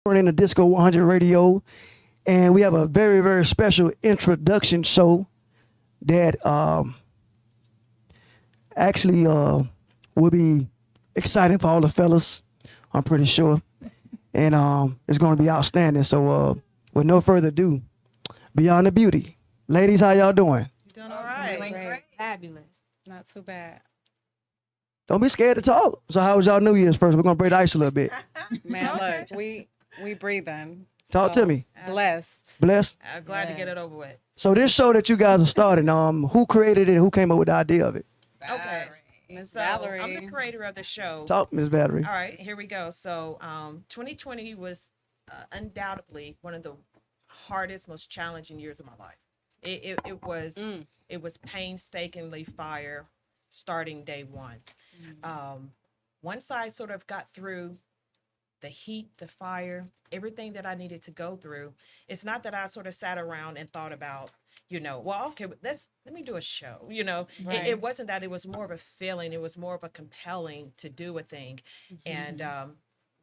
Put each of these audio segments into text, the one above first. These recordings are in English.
In the Disco 100 radio, and we have a very, very special introduction show that actually will be exciting for all the fellas, I'm pretty sure. And it's going to be outstanding. So with no further ado, Beyond the Beauty. Ladies, how y'all doing? Doing all right. Doing great. Fabulous. Not too bad. Don't be scared to talk. So how was y'all New Year's first? We're going to break the ice a little bit. Man, look, we breathing. Talk to me. Blessed. Bless. I'm glad to get it over with. So this show that you guys are starting, who created it and who came up with the idea of it? Okay. Miss So Valerie. I'm the creator of the show. Talk, Miss Valerie. All right, here we go. So 2020 was undoubtedly one of the hardest, most challenging years of my life. It was painstakingly fire starting day one. Once I sort of got through the heat, the fire, everything that I needed to go through, it's not that I sort of sat around and thought about, well, okay, let me do a show. Right. It wasn't that. It was more of a feeling. It was more of a compelling to do a thing. And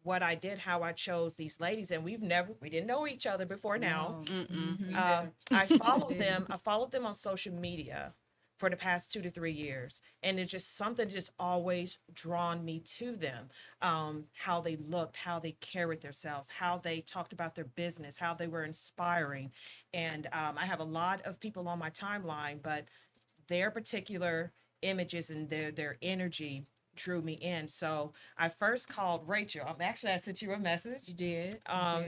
what I did, how I chose these ladies, and we didn't know each other before now. I followed them. I followed them on social media for the past 2 to 3 years. And it's just something just always drawn me to them. How they looked, how they carried themselves, how they talked about their business, how they were inspiring. And I have a lot of people on my timeline, but their particular images and their energy drew me in. So I first called Rachel. I sent you a message. You did.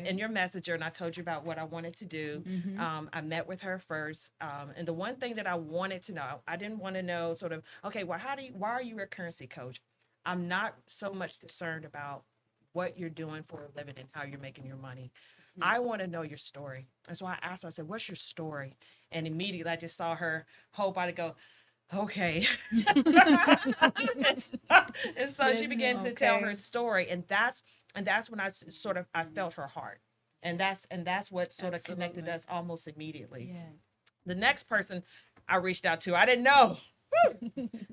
In your messenger, and I told you about what I wanted to do. I met with her first. And the one thing that I wanted to know, I didn't want to know sort of, okay, well, why are you a currency coach? I'm not so much concerned about what you're doing for a living and how you're making your money. I want to know your story. And so I asked her, I said, what's your story? And immediately I just saw her whole body go, okay. and so she began to tell her story. And that's when I felt her heart. And that's what sort of connected us almost immediately. Yeah. The next person I reached out to, I didn't know.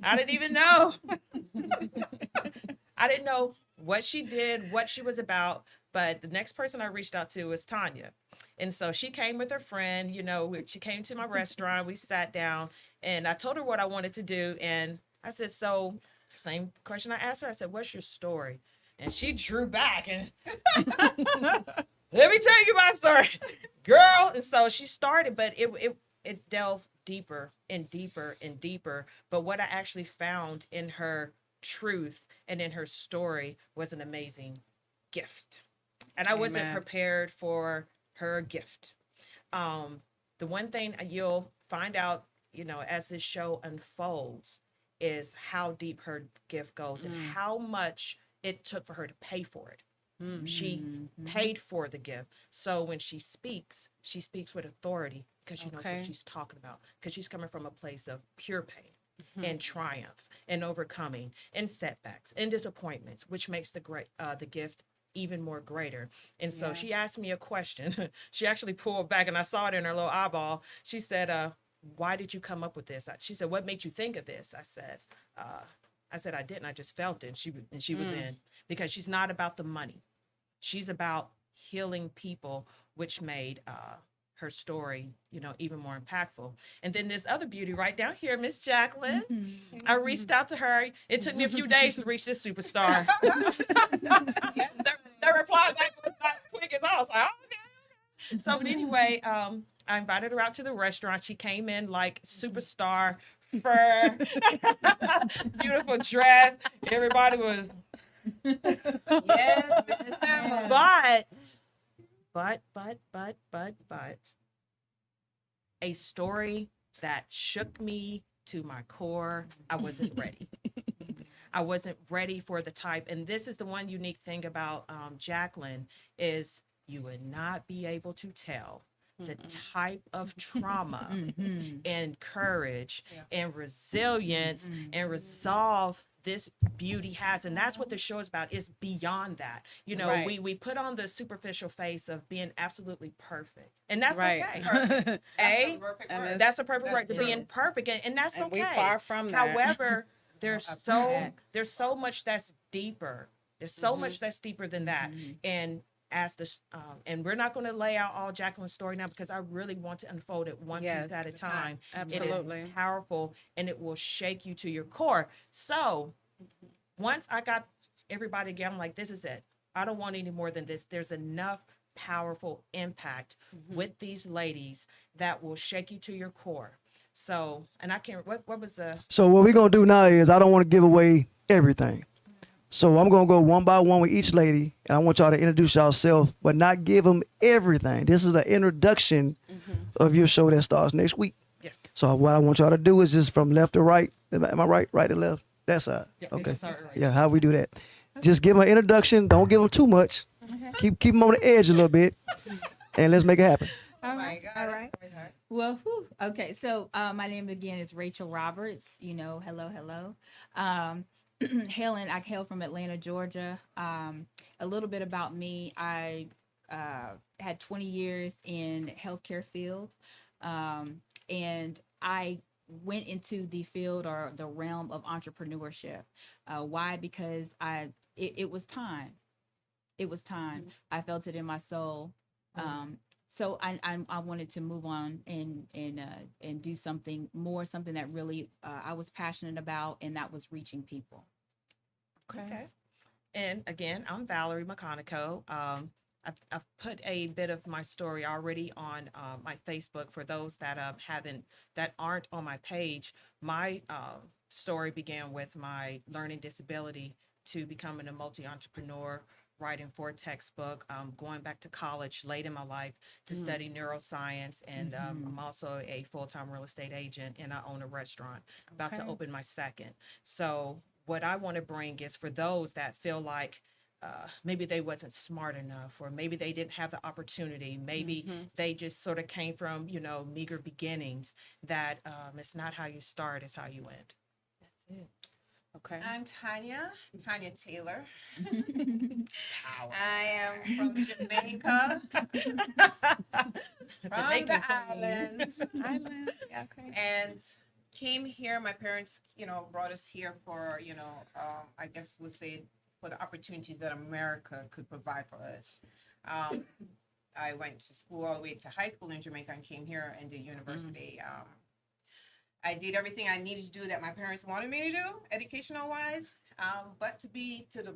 I didn't even know. I didn't know what she did, what she was about. But the next person I reached out to was Tanya. And so she came with her friend, she came to my restaurant, we sat down, and I told her what I wanted to do. And I said, so the same question I asked her, I said, what's your story? And she drew back and let me tell you my story, girl. And so she started, but it delved deeper and deeper and deeper. But what I actually found in her truth and in her story was an amazing gift. And I wasn't prepared for her gift. The one thing you'll find out, as this show unfolds, is how deep her gift goes and how much it took for her to pay for it. She paid for the gift. So when she speaks with authority because she knows what she's talking about, because she's coming from a place of pure pain and triumph and overcoming and setbacks and disappointments, which makes the gift even more greater. And so she asked me a question. She actually pulled back and I saw it in her little eyeball. She said, why did you come up with this? She said, what made you think of this? I said, I didn't. I just felt it. And she was in, because she's not about the money. She's about healing people, which made her story, even more impactful. And then this other beauty right down here, Miss Jacqueline, I reached out to her. It took me a few days to reach this superstar. The reply back was not quick as I was like, oh, okay. So, but anyway, I invited her out to the restaurant. She came in like superstar, fur, beautiful dress. Everybody was, Yes, Mrs. Emma. but a story that shook me to my core. I wasn't ready. I wasn't ready for the type. And this is the one unique thing about Jacqueline is you would not be able to tell the type of trauma and courage and resilience and resolve this beauty has. And that's what the show is about, is beyond that. We put on the superficial face of being absolutely perfect. And that's okay. That's the perfect word, to being perfect. And that's okay. We're far from that. However, there's so much that's deeper. There's so much that's deeper than that. And as this, and we're not going to lay out all Jacqueline's story now because I really want to unfold it one Yes, piece at a time. absolutely. It is powerful and it will shake you to your core. So once I got everybody together, I'm like, this is it. I don't want any more than this. There's enough powerful impact with these ladies that will shake you to your core. So, and I can't, what was the, So what we're gonna do now is I don't want to give away everything. So I'm gonna go one by one with each lady, and I want y'all to introduce yourself, but not give them everything. This is an introduction of your show that starts next week. yes. So what I want y'all to do is just from left to right. Am I right? Right to left. That side. Yeah, Okay. sorry, right. Yeah. How we do that? Just give them an introduction. Don't give them too much. Keep them on the edge a little bit, and let's make it happen. All right. All right. Well, okay. So my name again is Rachel Roberts. You know, hello. I hail from Atlanta, Georgia. A little bit about me. I had 20 years in healthcare field, and I went into the field or the realm of entrepreneurship. Why? Because it was time. It was time. I felt it in my soul. So I wanted to move on and do something more, something that really I was passionate about, and that was reaching people. Okay. And again, I'm Valerie McConico. I've put a bit of my story already on my Facebook for those that aren't on my page. My story began with my learning disability to becoming a multi-entrepreneur, writing for a textbook, going back to college late in my life to study neuroscience. And I'm also a full-time real estate agent, and I own a restaurant, about to open my second. So what I want to bring is for those that feel like maybe they wasn't smart enough, or maybe they didn't have the opportunity. Maybe they just sort of came from, meager beginnings, that it's not how you start, it's how you end. That's it. Okay. I'm Tanya Taylor. I am from Jamaica, from Jamaican the queen. islands, Yeah, okay. and came here. My parents, brought us here for, I guess we'll say for the opportunities that America could provide for us. I went to school all the way to high school in Jamaica and came here and did university. I did everything I needed to do that my parents wanted me to do, educational wise. But to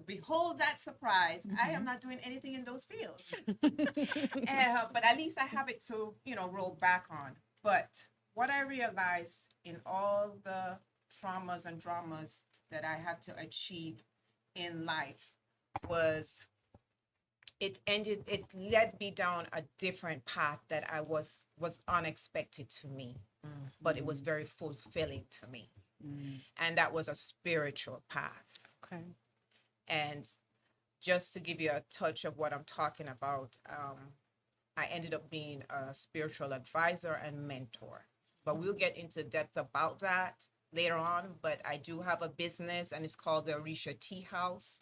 behold that surprise, I am not doing anything in those fields. But at least I have it to, roll back on. But what I realized in all the traumas and dramas that I had to achieve in life was it led me down a different path that was unexpected to me, but it was very fulfilling to me. And that was a spiritual path. Okay. And just to give you a touch of what I'm talking about, I ended up being a spiritual advisor and mentor. But we'll get into depth about that later on. But I do have a business, and it's called the Orisha Tea House.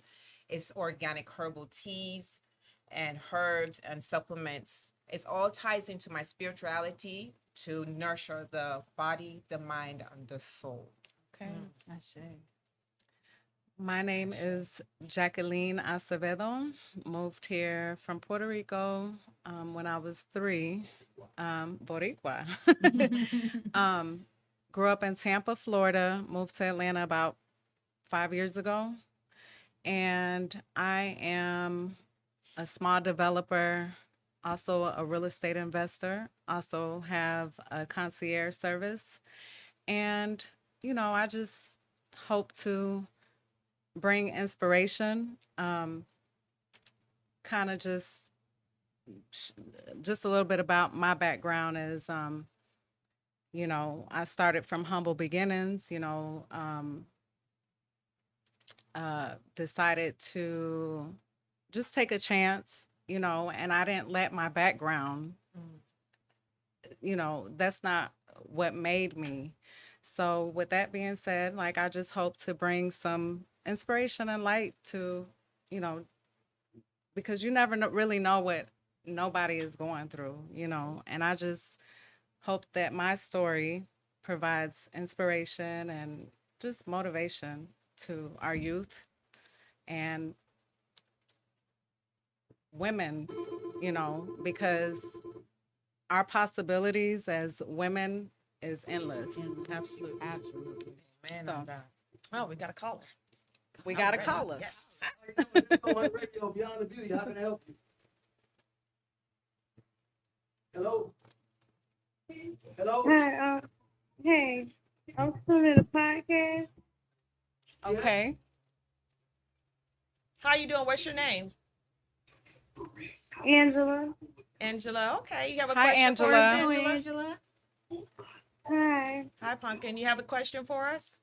It's organic herbal teas and herbs and supplements. It all ties into my spirituality to nurture the body, the mind, and the soul. Okay. Ashe. My name is Jacqueline Acevedo. Moved here from Puerto Rico when I was 3. Boricua. Grew up in Tampa, Florida. Moved to Atlanta about 5 years ago. And I am a small developer, also a real estate investor, also have a concierge service. And, I just hope to bring inspiration, kind of just a little bit about my background is, I started from humble beginnings, decided to just take a chance, and I didn't let my background, that's not what made me. So with that being said, I just hope to bring some inspiration and light to, because you never really know what nobody is going through, and I just hope that my story provides inspiration and just motivation to our youth. And women, because our possibilities as women is endless. Absolutely. Absolutely. Man, So- oh God. Oh, we got a caller. We Oh, got a right. caller. Yes. DISCO100 Radio, Beyond the Beauty. How can I help you? Hello? Hello? Hi, hey, I'm listening to the podcast. Okay. How you doing? What's your name? Angela. Angela. Okay. You have a Hi, question for us, Angela. Angela? Angela. Hi. Hi, Pumpkin. You have a question for us?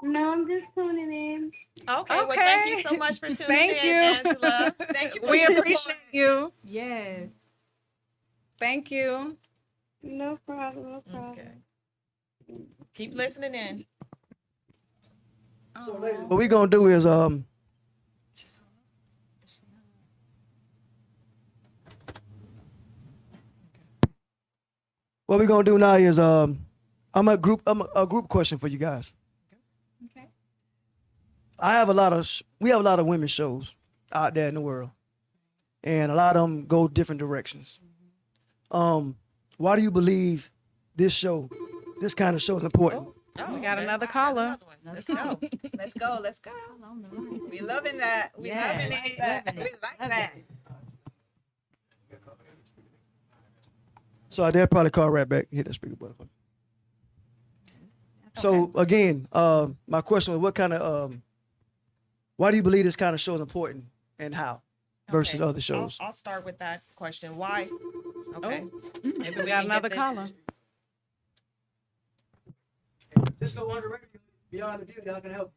No, I'm just tuning in. Okay. Well, thank you Okay. so much for tuning Thank in, you. Angela. Thank you. For We your support. appreciate you. Yes. Thank you. No problem, no problem. Okay. Keep listening in. So, ladies, what we gonna do is what we gonna do now is I'm a group question for you guys. Okay. I have a lot of we have a lot of women shows out there in the world, and a lot of them go different directions. Why do you believe this kind of show is important? Oh, We got okay. another I got caller. another one. Let's go. Let's go. Let's go. On the line. We loving that. We Yeah, loving like it. that. We like Love that. So they'll probably call right back. Hit that speaker button. So again, my question was, what kind of why do you believe this kind of show is important, and how versus Okay. other shows? I'll start with that question. Why? Okay. Maybe We can got get another this- caller. DISCO100 Radio, Beyond the Beauty. How can I help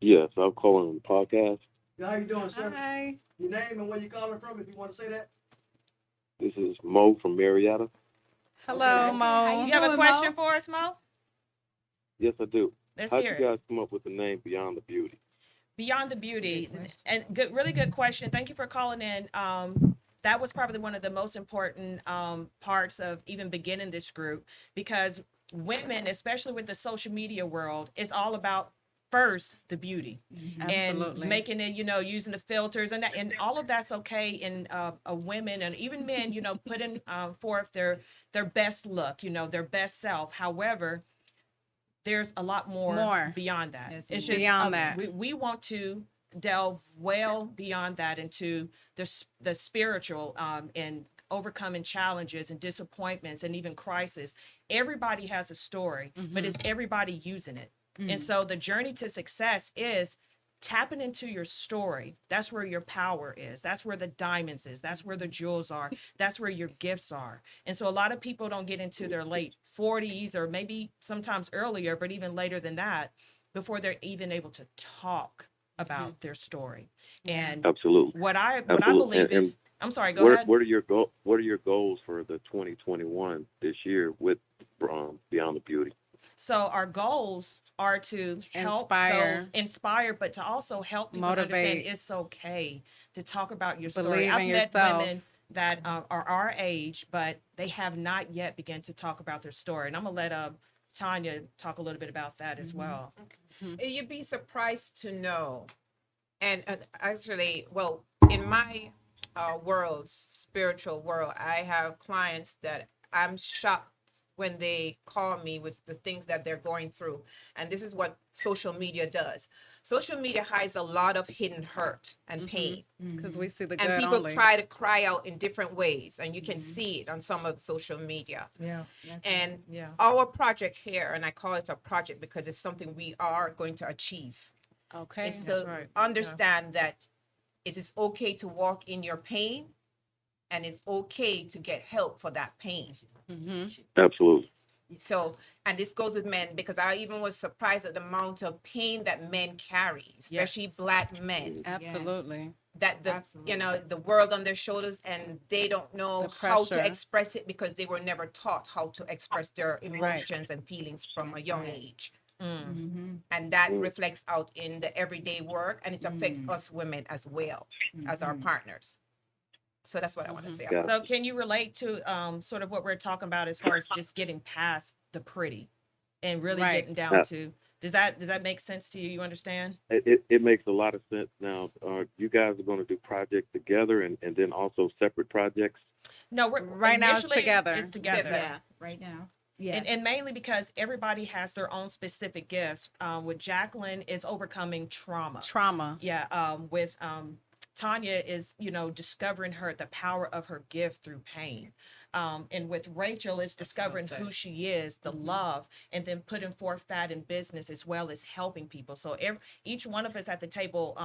Yes, I'm calling on the podcast. you? How you doing, sir? Hi. Your name and where you calling from, if you want to say that. This is Mo from Marietta. Hello, Okay. Mo. You have a doing, question Mo? for us, Mo? Yes, I do. Let's How'd hear you it. guys come up with the name Beyond the Beauty? Beyond the Beauty, Good question. and good, really good question. Thank you for calling in. That was probably one of the most important parts of even beginning this group, because women, especially with the social media world, is all about first the beauty Absolutely. and making it, using the filters and that, and all of that's okay in a women and even men, putting forth their best look, their best self. However, there's a lot more beyond that. Yes, It's more. just Beyond that. we want to delve well beyond that into the spiritual and overcoming challenges and disappointments and even crisis. Everybody has a story, but is everybody using it? And so the journey to success is tapping into your story. That's where your power is. That's where the diamonds is. That's where the jewels are. That's where your gifts are. And so a lot of people don't get into their late 40s or maybe sometimes earlier, but even later than that, before they're even able to talk about their story. And Absolutely. what I Absolutely. believe And is, I'm sorry, go ahead. What are your goals for the 2021 this year with Beyond the Beauty? So our goals are to help inspire, but to also help people understand Motivate. it's okay to talk about your story. Believe I've in met yourself. women that are our age, but they have not yet begun to talk about their story. And I'm gonna let Tanya talk a little bit about that as well. You'd be surprised to know. And actually, well, in my world, spiritual world, I have clients that I'm shocked when they call me with the things that they're going through. And this is what social media does. Social media hides a lot of hidden hurt and pain. Because we see the good And people only. try to cry out in different ways. And you can see it on some of the social media. Yeah, And yeah. our project here, and I call it a project because it's something we are going to achieve, Okay. is That's to right. understand that it is okay to walk in your pain, and it's okay to get help for that pain. Absolutely. So, and this goes with men, because I even was surprised at the amount of pain that men carry, especially Yes. Black men, Absolutely. that Absolutely. the world on their shoulders, and they don't know The how to pressure. express it because they were never taught how to express their emotions and feelings from a young Right. age. Mm-hmm. And that reflects out in the everyday work, and it affects us women as well as our partners. So that's what I want to say. Yeah. So can you relate to sort of what we're talking about as far as just getting past the pretty and really Right. getting down Yeah. to Does that make sense to you? You understand? It makes a lot of sense now. You guys are going to do projects together and then also separate projects. No, we're Right now it's initially, together. It's together. Yeah, right now. Yeah. And mainly because everybody has their own specific gifts. With Jacqueline is overcoming trauma. Trauma. Yeah. With Tanya is, discovering the power of her gift through pain. And with Rachel, it's discovering who she is, the love, and then putting forth that in business as well as helping people. So each one of us at the table,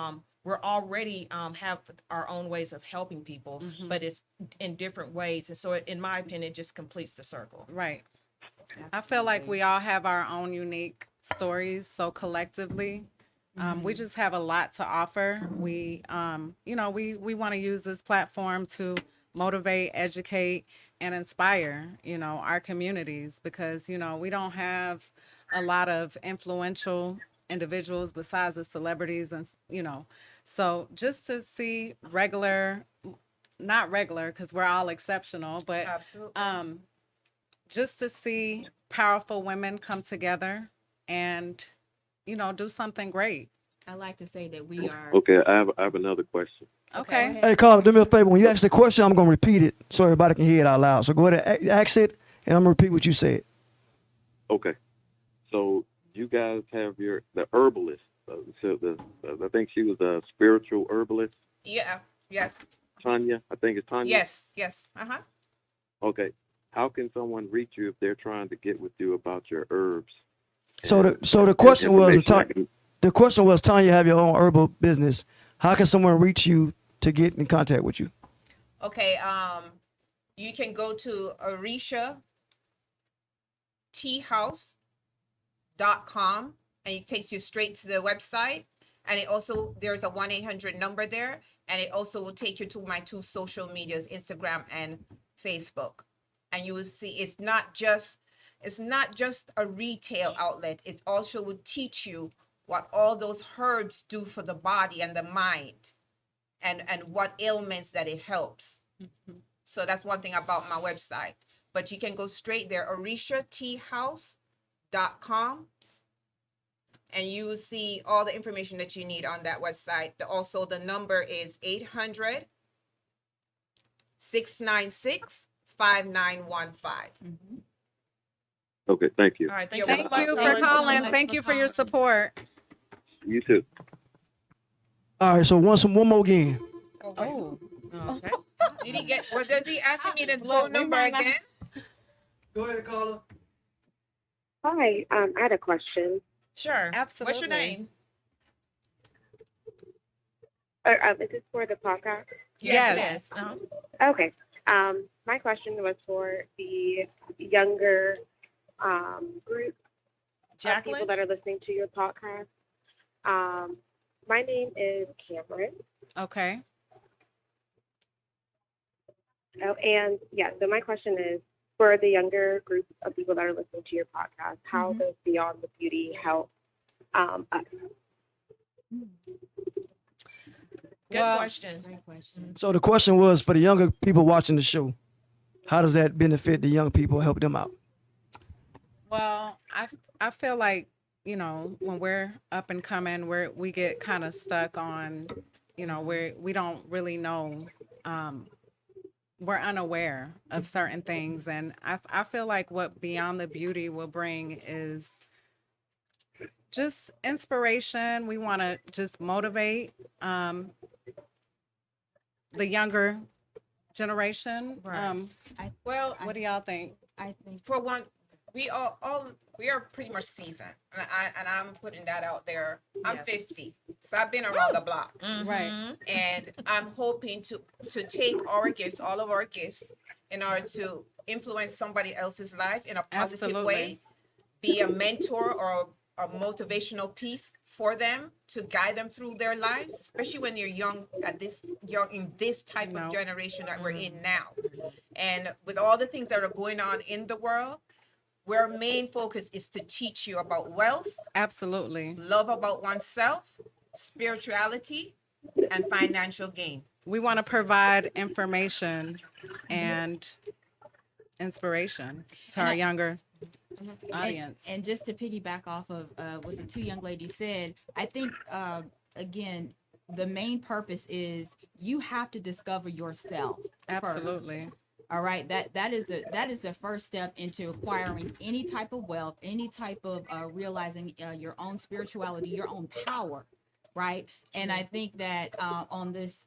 we're already have our own ways of helping people, but it's in different ways. And so, in my opinion, it just completes the circle. Right. I feel like we all have our own unique stories. So collectively, we just have a lot to offer. We, we want to use this platform to motivate, educate, and inspire, our communities because, we don't have a lot of influential individuals besides the celebrities and, so just to see not regular because we're all exceptional, but Absolutely. just to see powerful women come together and, do something great. I like to say that we are. Okay, I have another question. Okay. Hey, Carla, do me a favor. When you ask the question, I'm going to repeat it so everybody can hear it out loud. So go ahead and ask it, and I'm going to repeat what you said. Okay, so you guys have the herbalist. I think she was a spiritual herbalist. Yeah. Yes. Tanya, I think it's Tanya. Yes. Uh-huh. Okay, how can someone reach you if they're trying to get with you about your herbs? So And the question was, information the question was, Tanya, have your own herbal business. How can someone reach you to get in contact with you? Okay. You can go to OrishaTeahouse.com and it takes you straight to the website. And there's a 1-800 number there. And it also will take you to my 2 social medias, Instagram and Facebook. And you will see it's not just a retail outlet. It also will teach you what all those herbs do for the body and the mind and what ailments that it helps. So that's one thing about my website. But you can go straight there, OrishaTeahouse.com. And you will see all the information that you need on that website. Also, the number is 800-696-5915. Okay, thank you. All right. Thank You're you so Thank much. you for Carla. calling. Thank you for your support. You too. All right, so one more again. Oh. Okay. Did he get, what does he ask me the Look, phone we number might not- again? Go ahead, Carla. Hi, I had a question. Sure. Absolutely. What's your name? Is this for the podcast? Yes. It is. Uh-huh. Okay. My question was for the younger group of Jacqueline? people that are listening to your podcast. My name is Cameron. Okay. Oh, and yeah, so my question is for the younger group of people that are listening to your podcast, how does Beyond the Beauty help us? Good Well, question. Great question. So the question was for the younger people watching the show, how does that benefit the young people, help them out? Well, I feel like, when we're up and coming, we get kind of stuck on, where we don't really know, we're unaware of certain things. And I feel like what Beyond the Beauty will bring is just inspiration. We want to just motivate the younger generation. Right. Well, What do y'all think? I think for one, we we are pretty much seasoned, and I'm putting that out there. I'm Yes. 50, so I've been around the block, Right. Mhm. and I'm hoping to take our gifts, all of our gifts, in order to influence somebody else's life in a positive Absolutely. way, be a mentor or a motivational piece for them to guide them through their lives, especially when you're young in this type No. of generation that we're in now. And with all the things that are going on in the world, where our main focus is to teach you about wealth, Absolutely. love about oneself, spirituality, and financial gain. We want to provide information and inspiration to And our I- younger audience. And just to piggyback off of what the two young ladies said, I think again, the main purpose is you have to discover yourself first. Absolutely. All right, that is the first step into acquiring any type of wealth, any type of realizing your own spirituality, your own power, right? And I think that on this,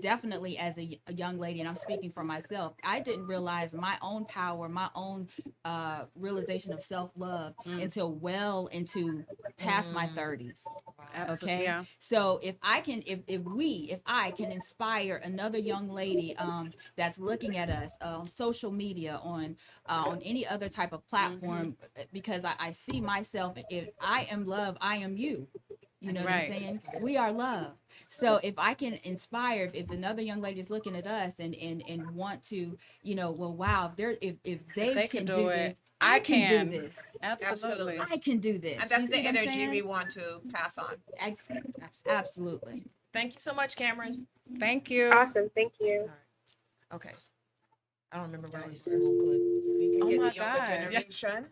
definitely as a young lady, and I'm speaking for myself, I didn't realize my own power, my own realization of self-love until well into past my 30s. Absolutely. Okay. Yeah. So if I can, if I can inspire another young lady that's looking at us on social media, on any other type of platform, because I see myself, if I am love, I am you. You know what I'm saying? We are love. So if I can inspire, if another young lady is looking at us and want to, well, wow, if they can do this, I can do this. Absolutely. I can do this. And that's You see the what I'm energy saying? we want to pass on. Absolutely. Thank you so much, Cameron. Thank you. Awesome. Thank you. Okay. I don't remember what I used We to. Oh can my get the younger God. generation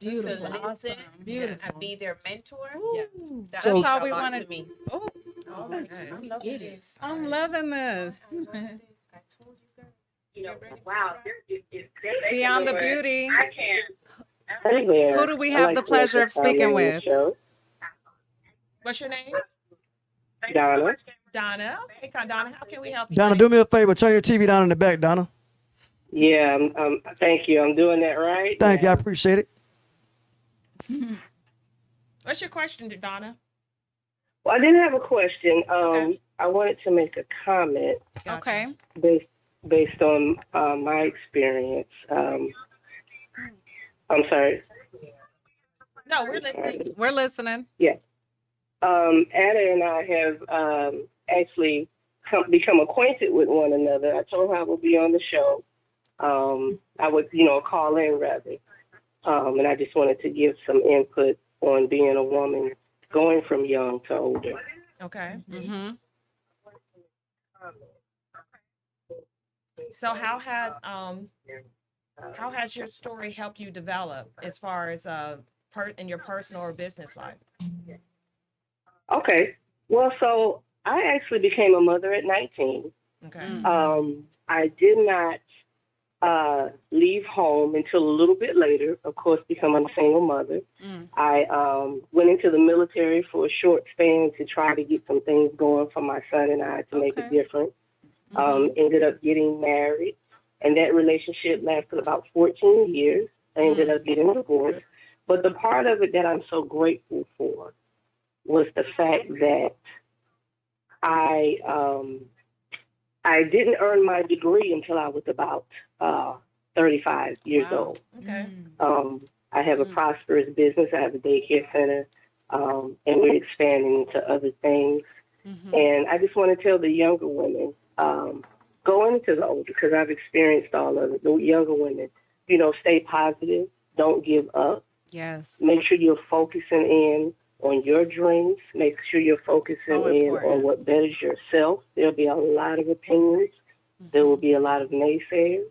Beautiful. to listen Beautiful. and be their mentor. Yes. That So- means That's all a we lot wanted. to me. Oh, Oh my God, I'm loving Get it. this. I'm loving this. I love this. I told you guys. Get ready for Wow. that. Beyond the beauty. I can't. Hey there. Who do we I'd have like the to pleasure make of a comment speaking on the with? show. What's your name? Donna. Donna. Okay, Donna. How can we help you? Donna, honey? do me a favor. Turn your TV down in the back, Donna. Yeah, thank you. I'm doing that right. Thank you. I now. appreciate it. What's your question, Donna? Well, I didn't have a question. Okay. I wanted to make a comment Gotcha. Okay. based on my experience. I'm sorry. No, we're listening. We're listening. Ada and I have actually become acquainted with one another. I told her I would be on the show. I would, call in rather. And I just wanted to give some input on being a woman going from young to older. Okay. Mm-hmm. So how has your story helped you develop as far as in your personal or business life? Okay. Well, so I actually became a mother at 19. Okay. I did not leave home until a little bit later, of course, becoming a single mother. I went into the military for a short span to try to get some things going for my son and I to make a difference. Ended up getting married, and that relationship lasted about 14 years. I ended up getting divorced. But the part of it that I'm so grateful for was the fact that I didn't earn my degree until I was about 35 years old. Okay. I have a prosperous business. I have a daycare center, and we're expanding into other things. And I just want to tell the younger women, going into the older, because I've experienced all of it, the younger women, stay positive. Don't give up. Yes. Make sure you're focusing in on your dreams. Make sure you're focusing So in important. on what betters yourself. There'll be a lot of opinions. There will be a lot of naysayers.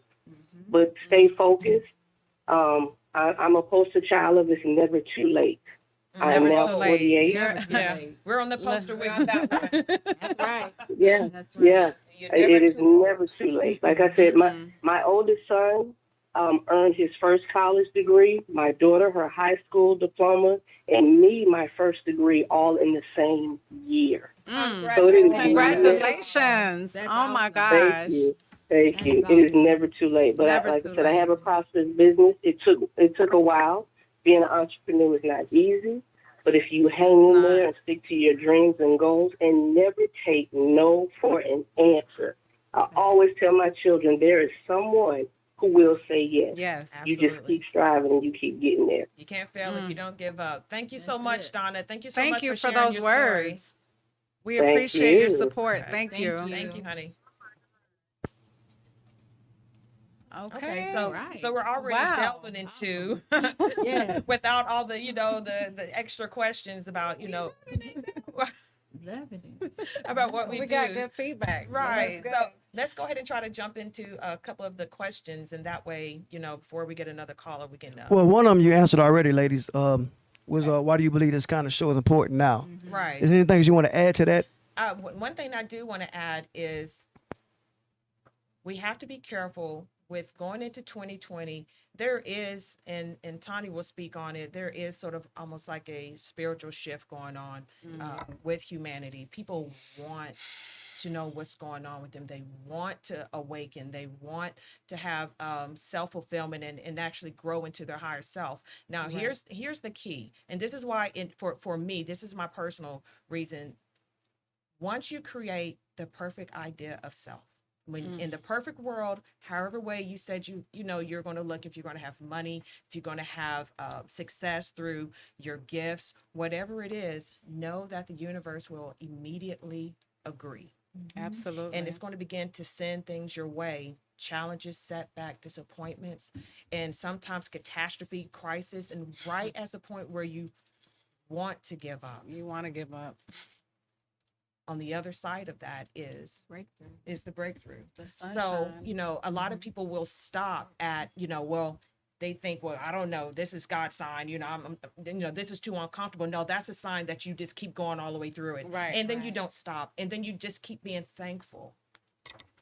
But stay focused. I'm a poster child of it's never too late. I am Never now too late. 48. You're- Yeah, we're on the poster We're with on that one. That's right. Yeah, That's right. yeah. You're never It is too old. never too late. Like I said, my oldest son earned his first college degree, my daughter her high school diploma, and me my first degree all in the same year. So it is Congratulations. That's Oh my awesome. gosh. Thank you. Thank That you. is It is awesome. never too late. But Never like too I said, I late. have a prosperous business. It took a while. Being an entrepreneur is not easy. But if you hang in there and stick to your dreams and goals and never take no for an answer, I always tell my children there is someone who will say yes. Yes. You just Absolutely. keep striving and you keep getting there. You can't fail if you don't give up. Thank you so That's much, it. Donna. Thank you so Thank much you for for sharing those your story. words. We Thank appreciate your you. support. Okay. Thank Thank you. you. Thank you, honey. Okay. Okay, so Right. so we're already Wow. delving into Yeah. without all the the extra questions about Loving it. about what we do. got good feedback. so that's Right. good. So let's go ahead and try to jump into a couple of the questions, and that way, before we get another caller, we can. Well, one of them you answered already, ladies. Was why do you believe this kind of show is important now? Right. Is there anything you want to add to that? One thing I do want to add is we have to be careful with going into 2020. There is, and Tani will speak on it, there is sort of almost like a spiritual shift going on with humanity. People want to know what's going on with them. They want to awaken. They want to have self-fulfillment and actually grow into their higher self. Now, Right. here's the key. And this is why for me, this is my personal reason. Once you create the perfect idea of self, when in the perfect world, however way you said you're going to look, if you're going to have money, if you're going to have success through your gifts, whatever it is, know that the universe will immediately agree. Absolutely. And it's going to begin to send things your way, challenges, setback, disappointments, and sometimes catastrophe, crisis, and right as the point where you want to give up. You want to give up. On the other side of that is the breakthrough. The So, sunshine. a lot of people will stop at, well, they think, well, I don't know, this is God's sign, this is too uncomfortable. No, that's a sign that you just keep going all the way through it. Right, And then you right. don't stop. And then you just keep being thankful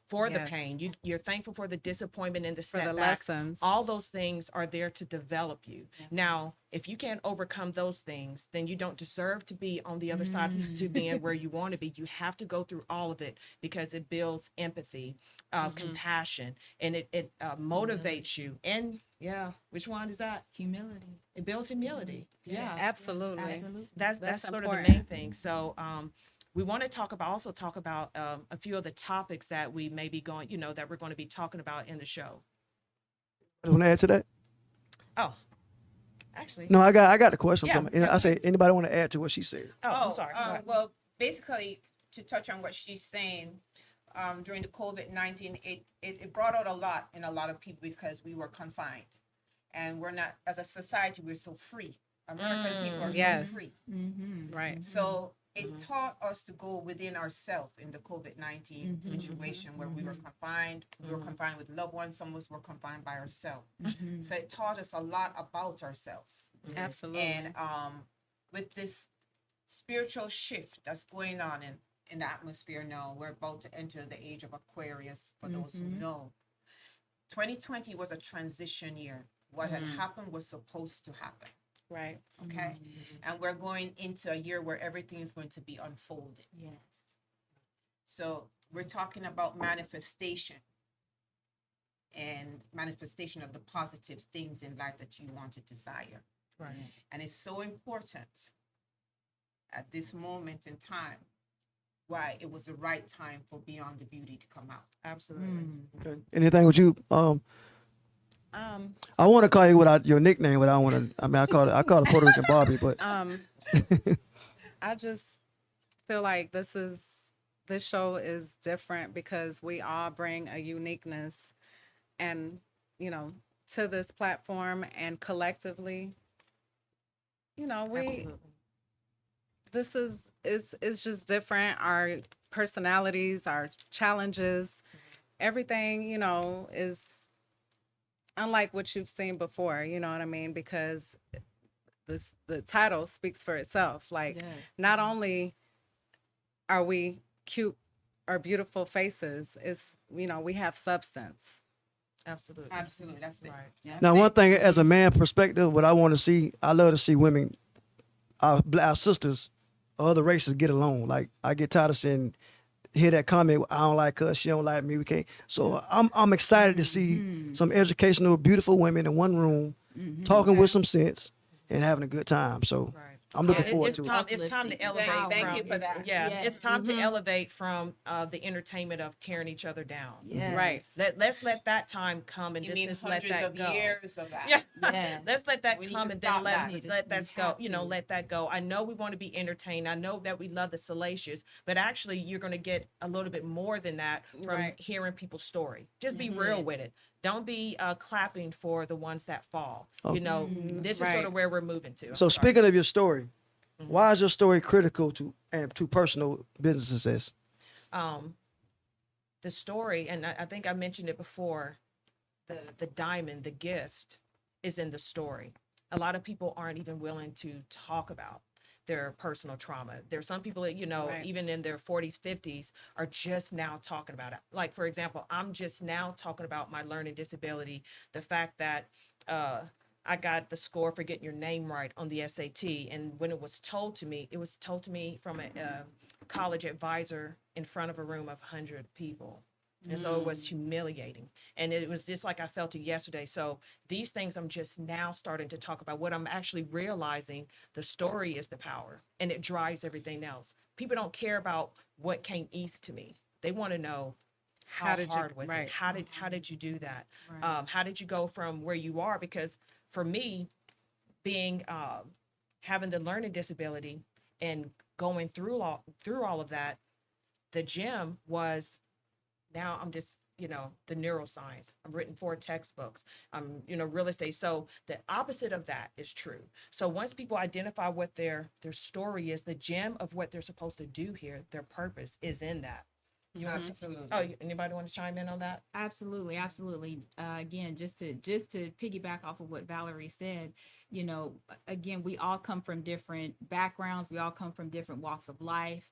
for the Yes. pain. You're thankful for the disappointment and the For the setbacks. lessons. All those things are there to develop you. Now, if you can't overcome those things, then you don't deserve to be on the other side to being where you want to be. You have to go through all of it because it builds empathy, compassion, and it motivates you. And which one is that? Humility. It builds humility. Yeah. Absolutely. Absolutely. That's That's sort of the main important. thing. So we want to talk about a few of the topics that we may be going, that we're going to be talking about in the show. You want to add to that? Oh, actually, No, I got a question Yeah, from. yeah, I say anybody want to add to what she said? I'm sorry. Go ahead. Well, basically, to touch on what she's saying, during the COVID-19, it brought out a lot in a lot of people because we were confined, and we're not, as a society, we're so free. American people are yes. so free. Right. So it taught us to go within ourselves in the COVID-19 situation where we were confined. We were confined with loved ones. Some of us were confined by ourselves. So it taught us a lot about ourselves. Absolutely. And with this spiritual shift that's going on in the atmosphere now, we're about to enter the age of Aquarius, for those who know. 2020 was a transition year. What had happened was supposed to happen. right. Okay. And we're going into a year where everything is going to be unfolded. Yes. So we're talking about manifestation and manifestation of the positive things in life that you want to desire. Right. And it's so important at this moment in time why it was the right time for Beyond the Beauty to come out. Absolutely. Okay. Anything with you? I want to call you without your nickname, but I don't want to. I mean, I call it Puerto Rican Barbie, but I just feel like this show is different because we all bring a uniqueness and, to this platform, and collectively, this is just different. Our personalities, our challenges, everything, is unlike what you've seen before, you know what I mean? Because the title speaks for itself. Like, not only are we cute or beautiful faces, it's, we have substance. Absolutely. Absolutely. That's it. Right. now one thing, as a man perspective, what I want to see, I love to see women, our sisters, other races get along. Like, I get tired of hear that comment, I don't like her, she don't like me, we can't. So I'm excited to see some educational, beautiful women in one room talking with some sense and having a good time. So Right. I'm looking forward It's to time. it. It's time to elevate. Thank from, you for that. Yeah, Yes. it's time to elevate from the entertainment of tearing each other down. Yes. Right. Let's let that time come and You mean just let hundreds that of go. years of that. Yeah. Yes. Let's let that We need come to and then stop let that. We that have go. to. Let that go. I know we want to be entertained. I know that we love the salacious, but actually you're going to get a little bit more than that from Right. hearing people's story. Just be real with it. Don't be clapping for the ones that fall. Okay. This is sort Right. of where we're moving to. So I'm sorry. speaking of your story, Why is your story critical to personal business success? The story, and I think I mentioned it before, the diamond, the gift is in the story. A lot of people aren't even willing to talk about their personal trauma. There's some people that, Right. even in their 40s, 50s, are just now talking about it. Like, for example, I'm just now talking about my learning disability, the fact that I got the score for getting your name right on the SAT. And when it was told to me, it was told to me from a college advisor in front of a room of 100 people. And so it was humiliating. And it was just like I felt it yesterday. So these things I'm just now starting to talk about. What I'm actually realizing, the story is the power, and it drives everything else. People don't care about what came easy to me. They want to know how hard was right. it? How did you do that? Right. How did you go from where you are? Because for me, being having the learning disability and going through all of that, the gym was, now I'm just, the neuroscience. I'm written 4 textbooks. I'm, real estate. So the opposite of that is true. So once people identify what their story is, the gem of what they're supposed to do here, their purpose is in that. Absolutely. Oh, anybody want to chime in on that? Absolutely, absolutely. Again, just to piggyback off of what Valerie said, again, we all come from different backgrounds. We all come from different walks of life.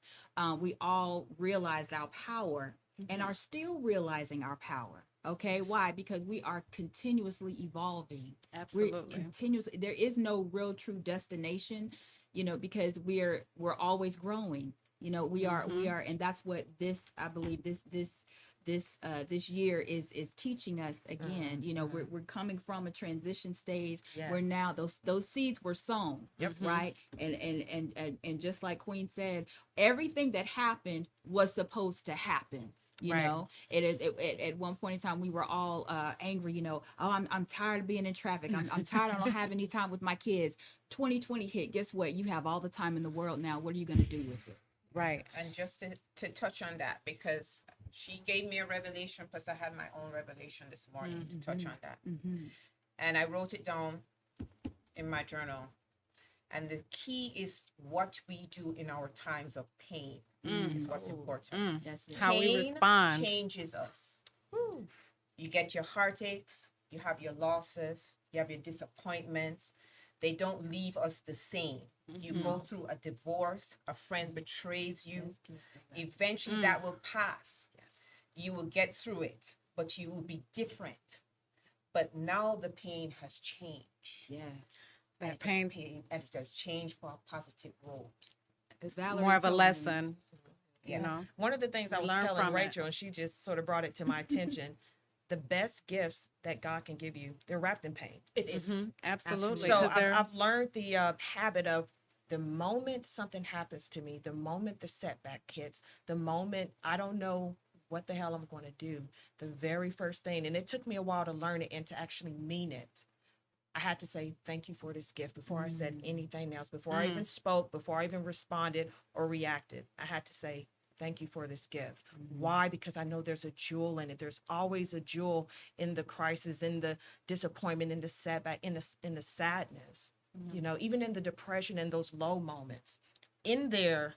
We all realized our power and are still realizing our power. Okay, why? Because we are continuously evolving. Absolutely. We're continuously. There is no real true destination, because we're always growing. We are, and that's what this, I believe, this year is teaching us again. We're coming from a transition stage where now those seeds were sown. Yep. Right. And just like Queen said, everything that happened was supposed to happen. Right. At one point in time, we were all angry. Oh, I'm tired of being in traffic. I'm tired. I don't have any time with my kids. 2020 hit. Guess what? You have all the time in the world now. What are you going to do with it? Right. And just to touch on that, because she gave me a revelation, plus I had my own revelation this morning to touch on that. And I wrote it down in my journal. And the key is what we do in our times of pain is what's important. That's it. How we Pain respond. changes us. You get your heartaches, you have your losses, you have your disappointments. They don't leave us the same. You go through a divorce, a friend betrays you. Eventually that will pass. Yes. You will get through it, but you will be different. But now the pain has changed. Yes. And That pain and it has changed for a positive road. is Valerie more of a told me. lesson. Yes. You know. One of the things I was Learn telling from it. Rachel, and she just sort of brought it to my attention, the best gifts that God can give you, they're wrapped in pain. It is. Absolutely. So 'cause they're- I've learned the habit of, the moment something happens to me, the moment the setback hits, the moment I don't know what the hell I'm going to do, the very first thing, and it took me a while to learn it and to actually mean it. I had to say thank you for this gift before I said anything else, before I even spoke, before I even responded or reacted. I had to say thank you for this gift. Why? Because I know there's a jewel in it. There's always a jewel in the crisis, in the disappointment, in the setback, in the sadness. Even in the depression and those low moments, in there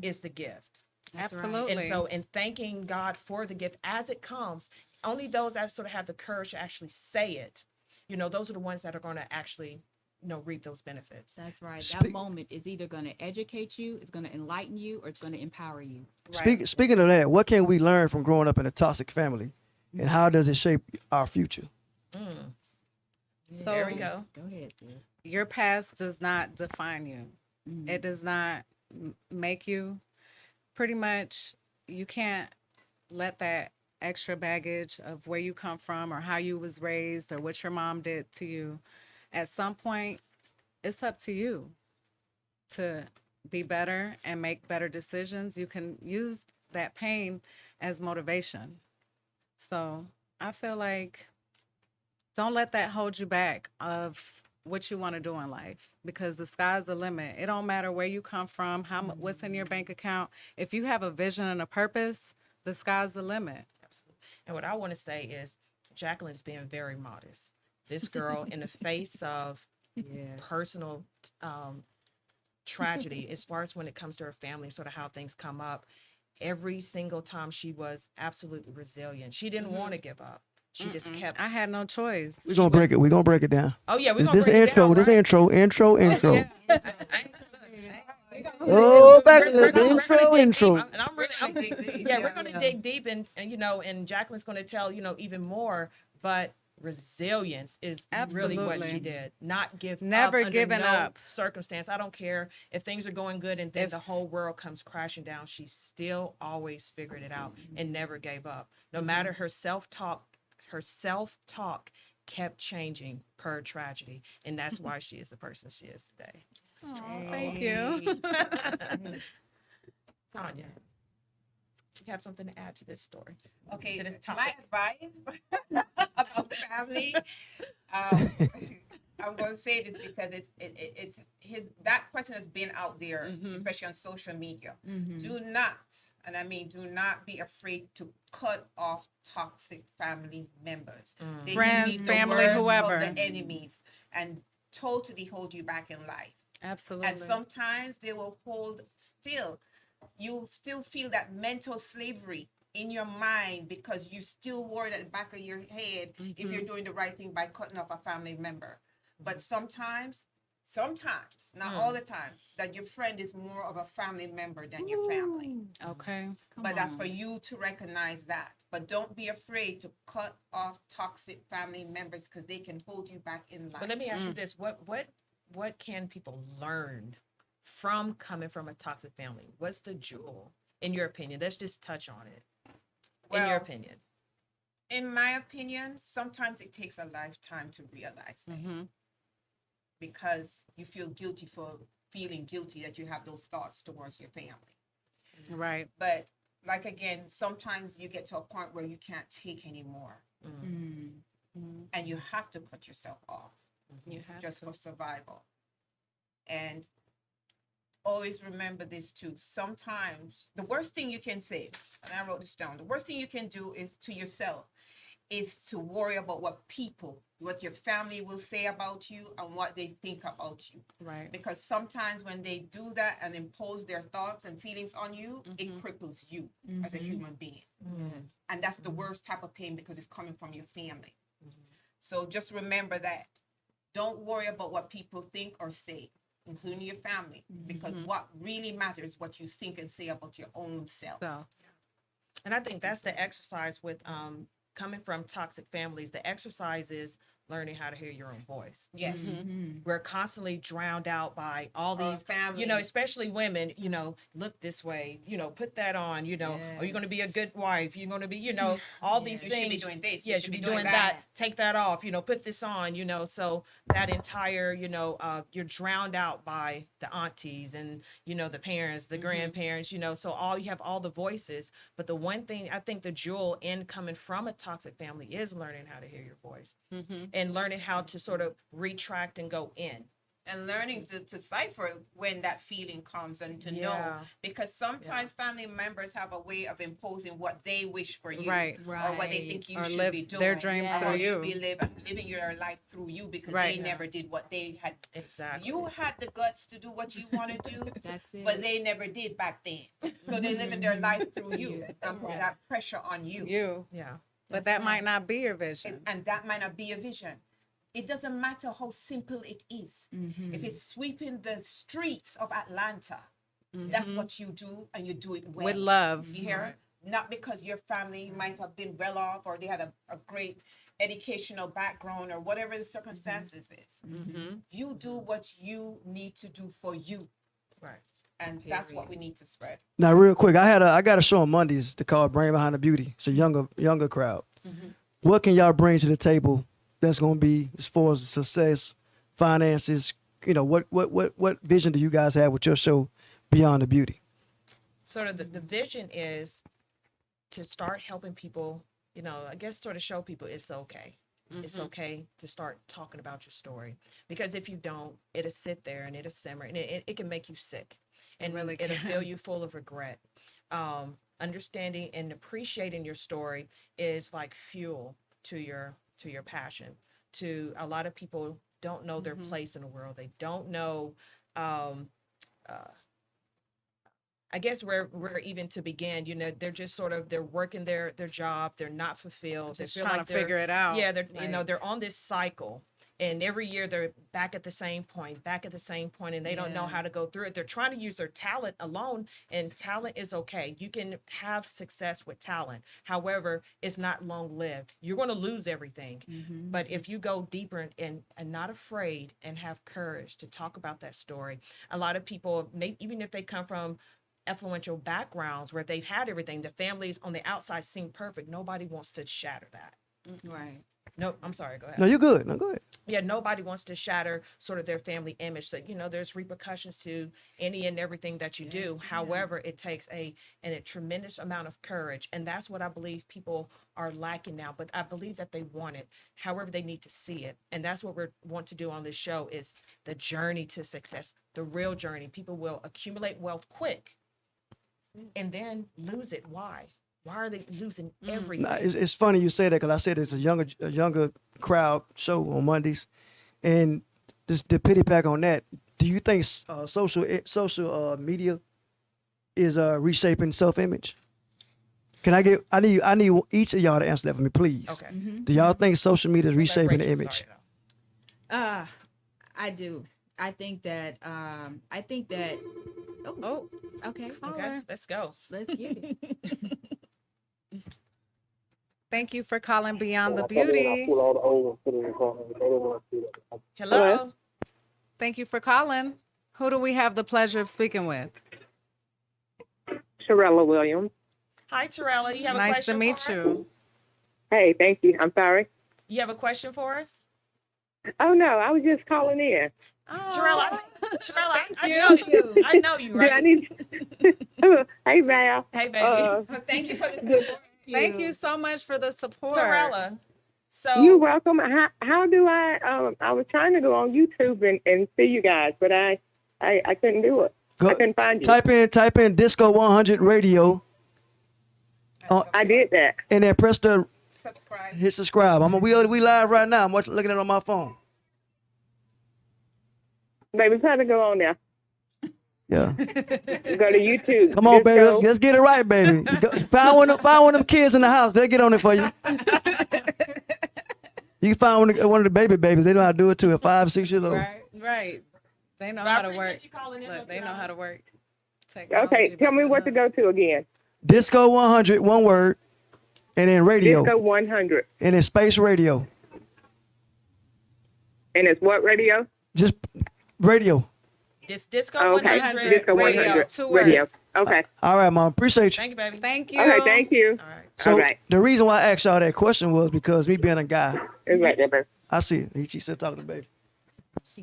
is the gift. That's right. Absolutely. And so, in thanking God for the gift as it comes, only those that sort of have the courage to actually say it, those are the ones that are going to actually, reap those benefits. That's right. That Speak- moment is either going to educate you, it's going to enlighten you, or it's going to empower you. Right. Speaking of that, what can we learn from growing up in a toxic family, and how does it shape our future? So There we go. Go ahead, sis. your past does not define you. It does not make you. Pretty much, you can't let that extra baggage of where you come from or how you was raised or what your mom did to you. At some point, it's up to you to be better and make better decisions. You can use that pain as motivation. So I feel like don't let that hold you back of what you want to do in life, because the sky's the limit. It don't matter where you come from, what's in your bank account. If you have a vision and a purpose, the sky's the limit. Absolutely. And what I want to say is, Jacqueline's being very modest. This girl, in the face of personal tragedy, as far as when it comes to her family, sort of how things come up, every single time she was absolutely resilient. She didn't want to give up. She just kept. I had no choice. We're gonna break it. We're gonna break it down. Oh yeah, we're This, gonna this break it intro. down, This right? intro. Yeah. Oh, back to We're the gonna dig intro. deep. And I'm really, I'm, Dig deep, yeah, yeah. we're gonna dig deep, and and Jacqueline's gonna tell even more. But resilience is really what she Absolutely. did. Not give Never up under giving no up. circumstance. I don't care if things are going good and then the whole world comes crashing down. She still always figured it out and never gave up. No matter her self-talk kept changing per tragedy, and that's why she is the person she is today. Thank you. Tanya, you have something to add to this story? Okay, To this my topic. advice about family. I'm going to say this because it's that question has been out there, especially on social media. Do not, and I mean, do not be afraid to cut off toxic family members. They can Friends, be the family, worst whoever. of the enemies and totally hold you back in life. Absolutely. And sometimes they will hold still. You still feel that mental slavery in your mind because you're still worried at the back of your head if you're doing the right thing by cutting off a family member. But sometimes, not all the time, that your friend is more of a family member than your family. Okay. But that's for you to recognize that. But don't be afraid to cut off toxic family members because they can hold you back in life. But let me ask you this: what can people learn from coming from a toxic family? What's the jewel, in your opinion? Let's just touch on it. In your Well, opinion. In my opinion, sometimes it takes a lifetime to realize it. Because you feel guilty for feeling guilty that you have those thoughts towards your family. Right. But like again, sometimes you get to a point where you can't take anymore. And you have to cut yourself off You have just to. for survival. And always remember this too. Sometimes the worst thing you can say, and I wrote this down, the worst thing you can do is to yourself is to worry about what your family will say about you and what they think about you. Right. Because sometimes when they do that and impose their thoughts and feelings on you, it cripples you as a human being. And that's the worst type of pain because it's coming from your family. So just remember that. Don't worry about what people think or say, including your family, because what really matters is what you think and say about your own self. So, And I think that's the exercise with coming from toxic families. The exercise is learning how to hear your own voice. Yes. We're constantly drowned out by all these family. especially women, look this way, put that on, are you going to be a good wife? You're going to be, all these You things. should be doing this. Yeah, You should be doing that. Take that off, put this on, so that entire, you're drowned out by the aunties and, the parents, the grandparents, so you have all the voices. But the one thing I think the jewel in coming from a toxic family is learning how to hear your voice and learning how to sort of retract and go in. And learning to decipher when that feeling comes and to know, because sometimes family members have a way of imposing what they wish for you, Right. or what they think you Or should live be doing, their dreams or through how you. be living your life through you because Right. they never did what they had. Exactly. You had the guts to do what you want to do, That's it. but they never did back then. So they're living their life through you and put that pressure on you. Yeah. But that might not be your vision. And that might not be a vision. It doesn't matter how simple it is. If it's sweeping the streets of Atlanta, that's what you do, and you do it well. With love. You hear? Not because your family might have been well off or they had a great educational background or whatever the circumstances is. You do what you need to do for you. Right. And that's what we need to spread. Now, real quick, I got a show on Mondays to call "Brain Behind the Beauty." It's a younger crowd. What can y'all bring to the table that's going to be as far as success, finances? What vision do you guys have with your show, Beyond the Beauty? Sort of the vision is to start helping people, I guess sort of show people it's okay. It's okay to start talking about your story, because if you don't, it'll sit there and it'll simmer and it can make you sick, and really it'll can. fill you full of regret. Understanding and appreciating your story is like fuel to your passion. To a lot of people don't know their place in the world. They don't know I guess where even to begin, they're just sort of, they're working their job, they're not fulfilled, Just they feel trying like to figure it out. yeah, they're Right. they're on this cycle, and every year they're back at the same point, and they don't know Yeah. how to go through it. They're trying to use their talent alone, and talent is okay. You can have success with talent. However, it's not long lived. You're going to lose everything. But if you go deeper and not afraid and have courage to talk about that story, a lot of people, even if they come from affluential backgrounds where they've had everything, the families on the outside seem perfect. Nobody wants to shatter that. Right. No, I'm sorry. Go ahead. No, you're good. No, go ahead. Yeah, nobody wants to shatter sort of their family image. So, there's repercussions to any and everything that you do. However, it takes a tremendous amount of courage. And that's what I believe people are lacking now. But I believe that they want it. However, they need to see it. And that's what we want to do on this show, is the journey to success, the real journey. People will accumulate wealth quick and then lose it. Why? Why are they losing everything? Nah, it's funny you say that, because I said it's a younger crowd show on Mondays, and just the pity pack on that. Do you think social media is reshaping self-image? I need each of y'all to answer that for me, please. Okay. Do y'all think social media is Let reshaping the Rachel image? start it out. I do. I think that. Oh, Okay. Okay, let's go. Let's get it. thank you for calling Beyond the Beauty. Hello. Thank you for calling. Who do we have the pleasure of speaking with? Sharella Williams. Hi, Torella. You have a Nice question to meet for us? you. Hey, thank you. I'm sorry. You have a question for us? Oh no, I was just calling in. Torella, I you. know you. I know you, Did I right? need? Hey, Val. Hey, baby. Well, thank you for this. Thank you so much for the support. Torella. So You're welcome. How do I was trying to go on YouTube and see you guys, but I couldn't do it. Go, I couldn't find you. type in DISCO100 radio, I did that. and then press the Subscribe. hit subscribe. We live right now. I'm looking at it on my phone. Baby, try to go on there. Yeah. Go to YouTube. Come on, baby. Disco. Let's get it right, baby. Find one of them kids in the house. They'll get on it for you. You can find one of the babies. They know how to do it too at 5, 6 years old. Right. They know Well, I how to appreciate work. you calling in, Look, they know Torella. how to work. Okay, tell me what to go to again. DISCO100, one word, and then radio, Disco 100. and then space radio. And it's what radio? Just radio. This Disco Oh, okay. 100. Disco Radio, 100. 2 Radio. words. Okay. All right, Mom. Appreciate you. Thank you, baby. Thank you. Okay, thank you. All right. So All right. the reason why I asked y'all that question was because me being a guy, It's right there, baby. I see it. She said talking to baby.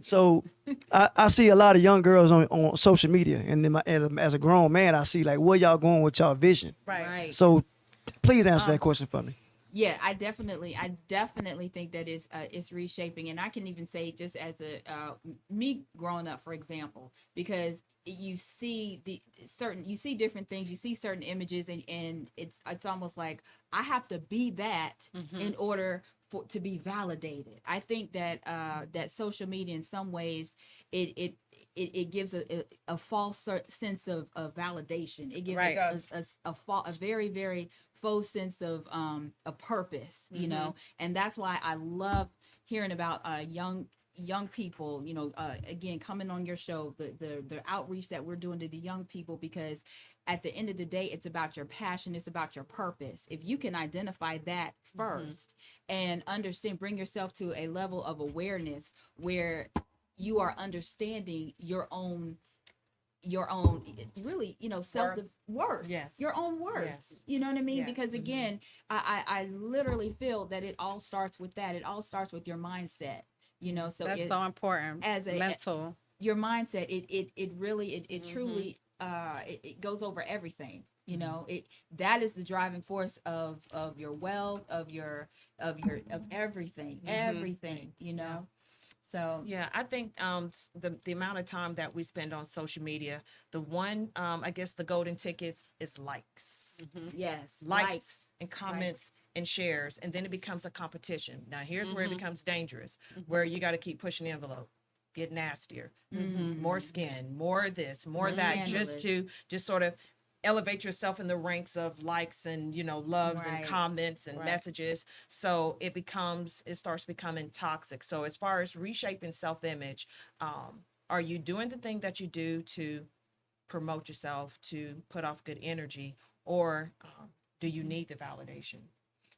So I see a lot of young girls on social media, and then as a grown man, I see like where y'all going with y'all vision. Right. So please answer that question for me. Yeah, I definitely think that it's reshaping, and I can even say just as a me growing up, for example, because you see you see different things, you see certain images, and it's almost like I have to be that in order to be validated. I think that that social media in some ways it gives a false sense of validation. It gives Right. us a very, very faux sense of a purpose, you know, and that's why I love hearing about young people, you know, again, coming on your show, the outreach that we're doing to the young people, because at the end of the day, it's about your passion, it's about your purpose. If you can identify that first and understand, bring yourself to a level of awareness where you are understanding your own really, you know, self-worth. Yes. Your own worth. Yes. You know what I mean? Yes. Because again, I literally feel that it all starts with that. It all starts with your mindset. You know, so That's so important. as a mental. your mindset, it really truly it goes over everything. You know, that is the driving force of your wealth, of everything, everything, you know. So Yeah, I think the amount of time that we spend on social media, the one I guess the golden tickets is likes. yes, Likes and comments and shares, and then it becomes a competition. Now here's where it becomes dangerous, where you got to keep pushing the envelope. get nastier, Mhm. more skin, more this, more More that, just scandalous. to just sort of elevate yourself in the ranks of likes and loves and Right. comments and Right. messages. So it starts becoming toxic. So as far as reshaping self-image, are you doing the thing that you do to promote yourself, to put off good energy, or do you need the validation?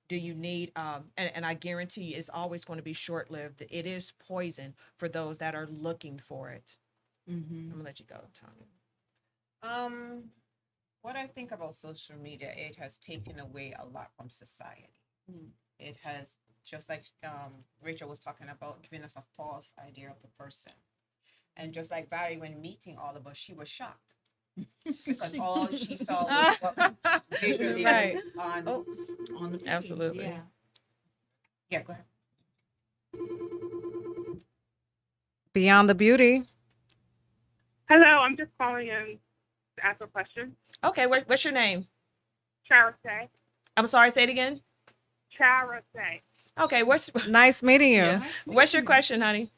Do you need and I guarantee you it's always going to be short-lived. It is poison for those that are looking for it. I'm gonna let you go, Tanya. What I think about social media, it has taken away a lot from society. It has, just like Rachel was talking about, giving us a false idea of the person. And just like Barry, when meeting all of us, she was shocked because all she saw was what visually Right. on. Oh, On the page, absolutely. Yeah. Yeah, go ahead. Beyond the Beauty. Hello, I'm just calling in to ask a question. Okay, what's your name? Charity. I'm sorry, say it again. Charity. Okay, Nice meeting you. Yeah. What's your question, honey?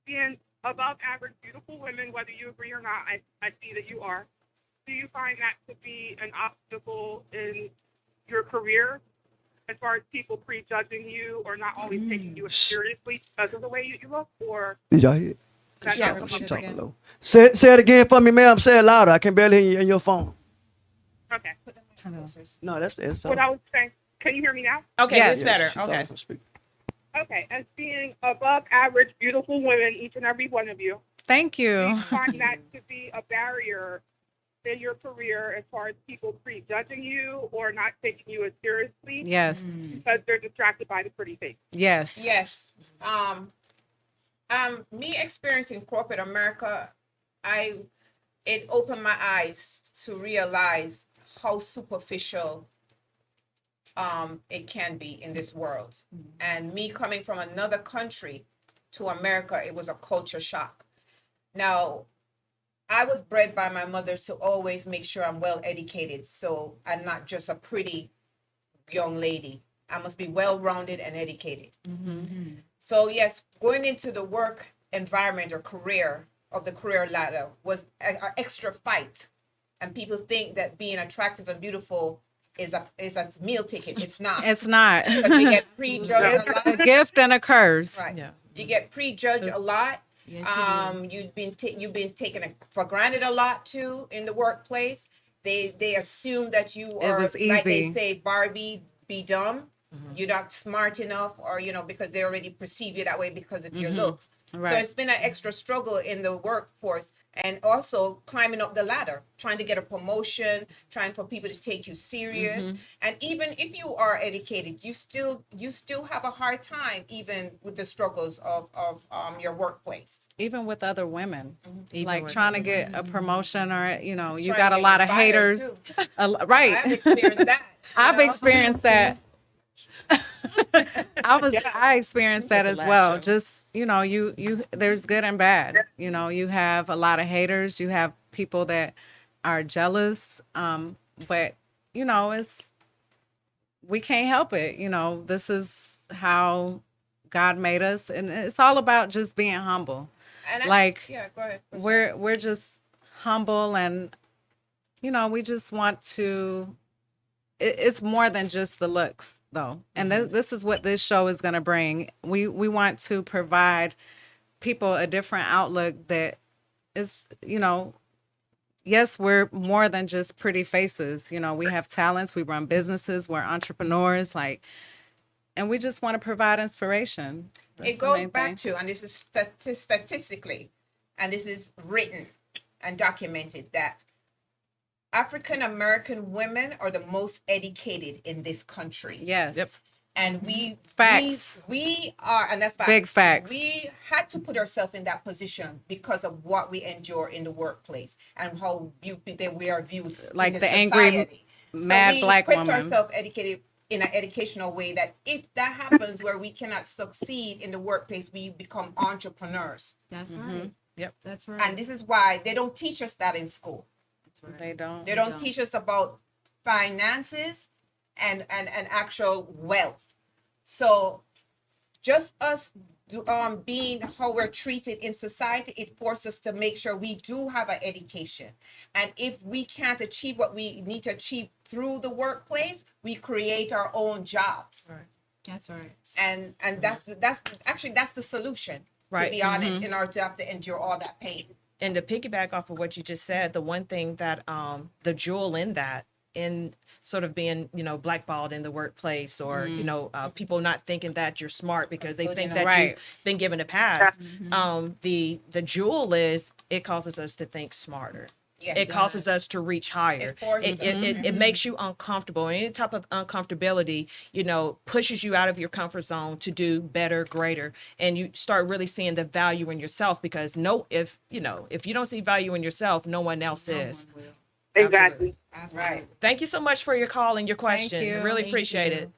Being above average beautiful women, whether you agree or not, I see that you are. Do you find that to be an obstacle in your career as far as people prejudging you or not always taking you seriously because of the way you look? Or Did y'all hear it? that's Yeah, not repeat something- it Talking again. low. Say it again for me, ma'am. Say it louder. I can barely hear you in your phone. Okay. Turn it on. No, that's it. What I was saying, can you hear me now? Okay, Yes. it's better. She talking Okay. from speaker. Okay. As being above average beautiful women, each and every one of you, Thank do you. you find that to be a barrier in your career as far as people prejudging you or not taking you as seriously Yes. because they're distracted by the pretty face? Yes. Yes. Me experiencing corporate America, it opened my eyes to realize how superficial it can be in this world. And me coming from another country to America, it was a culture shock. Now, I was bred by my mother to always make sure I'm well educated, so I'm not just a pretty young lady. I must be well-rounded and educated. So yes, going into the work environment or career of the career ladder was an extra fight. And people think that being attractive and beautiful is a meal ticket. It's not. It's not. Because you get prejudged a It's a lot. gift and a curse. Right. Yeah. You get prejudged a lot. Yes, you do. You've been taken for granted a lot too in the workplace. They assume that you It are, was like they easy. say, Barbie, be dumb. You're not smart enough, or because they already perceive you that way because of your looks. So Right. it's been an extra struggle in the workforce, and also climbing up the ladder, trying to get a promotion, trying for people to take you serious. And even if you are educated, you still have a hard time even with the struggles of your workplace. Even with other women, Even like with trying to other get a promotion or, you Trying got to a get lot you of fired, haters. too. Right. I've experienced that. I've know? experienced that. I experienced that the as last well. show. Just, you there's good and bad. You have a lot of haters, you have people that are jealous. But we can't help it. This is how God made us, and it's all about just being humble. And Like, go ahead. we're just humble, and we just want to it's more than just the looks, though. And this is what this show is going to bring. We want to provide people a different outlook that is, yes, we're more than just pretty faces. We have talents, we run businesses, we're entrepreneurs, and we just want to provide inspiration. That's It the goes main back thing. to, and this is statistically, and this is written and documented, that African American women are the most educated in this country. Yes. Yep. And Facts. we are, and that's facts. Big facts. We had to put ourselves in that position because of what we endure in the workplace and how we are viewed Like in the angry, society. mad so black we equipped woman. ourselves educated in an educational way that if that happens where we cannot succeed in the workplace, we become entrepreneurs. That's right. Yep. That's right. And this is why they don't teach us that in school. That's right. They don't. They don't teach us about finances and actual wealth. So just us being how we're treated in society, it forces us to make sure we do have an education. And if we can't achieve what we need to achieve through the workplace, we create our own jobs. Right. That's right. And that's the solution, Right. to be honest, in order to have to endure all that pain. And to piggyback off of what you just said, the one thing that the jewel in that, in sort of being, blackballed in the workplace, or people not thinking that you're smart because they think that Right. you've been given a pass. The jewel is, it causes us to think smarter. Yes. It causes us to reach higher. It forces It makes you uncomfortable. Any type of uncomfortability, pushes you out of your comfort zone to do better, greater, and you start really seeing the value in yourself. Because if you don't see value in yourself, no one else is. Exactly. Right. Thank you so much for your call and your question. you. Really Thank appreciate you. it.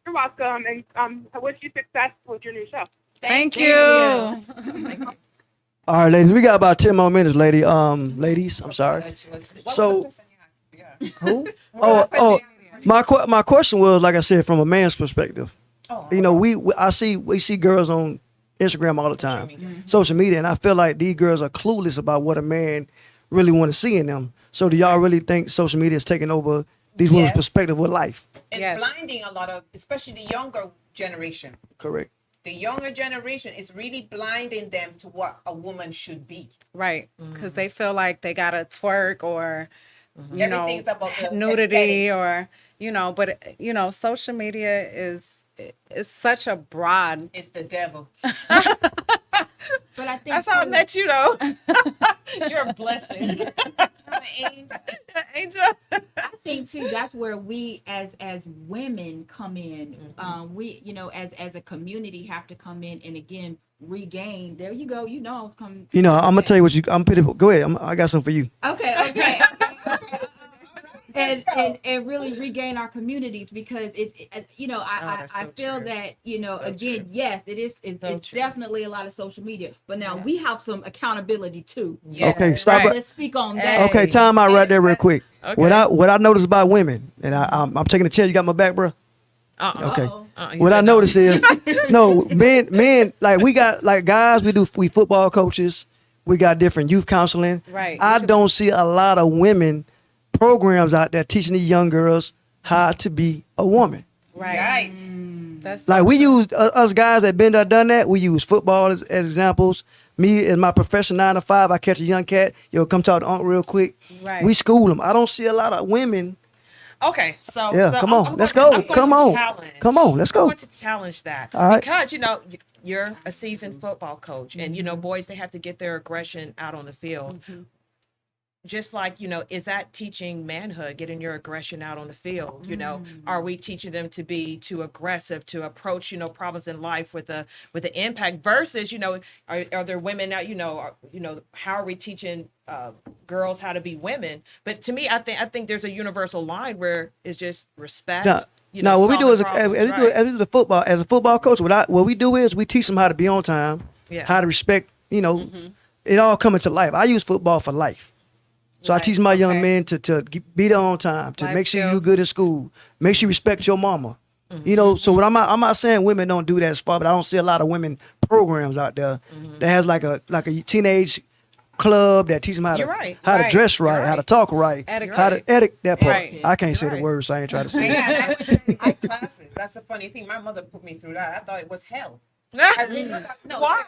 You're welcome, and I wish you success with your new show. Thank you. Yes. All right, ladies, we got about 10 more minutes, ladies. I'm sorry. What So- was the question you asked? Yeah. Who? What was the Oh, question you asked? my question was, like I said, from a man's perspective. Oh, We see girls on Instagram all the time, social media, and I feel like these girls are clueless about what a man really want to see in them. So do y'all really think social media is taking over these women's Yes. perspective with life? It's Yes. blinding a lot of, especially the younger generation. Correct. The younger generation is really blinding them to what a woman should be. Right. Because they feel like they got to twerk or, Everything's about the nudity aesthetics. or, but, social media is such a broad. It's the devil. But I think That's how I too- met you, though. You're a blessing, Angel. I think too that's where we as women come in. We as a community have to come in and again regain. There you go. I was coming. I'm gonna tell you what I'm pretty. Go ahead. I got something for you. Okay. And really regain our communities, because that's I so feel true. that So again, true. yes, it's So true. definitely a lot of social media, but now we have some accountability too. Yeah. Okay, stop. Right. Let's speak on that. Okay, time out right there, real quick. Okay. What I noticed about women, and I'm taking a chair. You got my back, bro. Okay. He What said I no. noticed is, no, men, like we got, like guys, we football coaches, we got different youth counseling. Right. I don't see a lot of women programs out there teaching these young girls how to be a woman. Right. Right. That's Like we use us guys that been there, done that. We use football as examples. Me as my profession 9 to 5, I catch a young cat. Yo, come talk to Unc real quick. Right. We school them. I don't see a lot of women. Okay, so Yeah, so come I'm- on, I'm let's going to- go. I'm going Come to on. challenge. Come on, let's go. I'm going to challenge that All right. because you're a seasoned football coach, and boys, they have to get their aggression out on the field. Just like, is that teaching manhood, getting your aggression out on the field? Are we teaching them to be too aggressive, to approach, problems in life with the impact versus, are there women now, how are we teaching girls how to be women? But to me, I think there's a universal line where it's just respect. Now, what we do is, solving as problems, we do, right. as we do the football, as a football coach, what we do is we teach them how to be on time, Yeah. how to respect, it all coming to life. I use football for life. So I Right, teach my young okay. men to be there on time, to Life make sure you do skills. good in school, make sure you respect your mama. So what I'm not saying women don't do that as far, but I don't see a lot of women programs out there that has like a teenage club that teach them how You're to right. how to Right. dress right, You're how to right. talk right, Etiquette. how to etiquette that part. Right. I can't say You're the right. words, so I ain't trying to say it. Yeah, and I went to etiquette classes. That's the funny thing. My mother put me through that. I thought it was hell. I really thought, no, Why?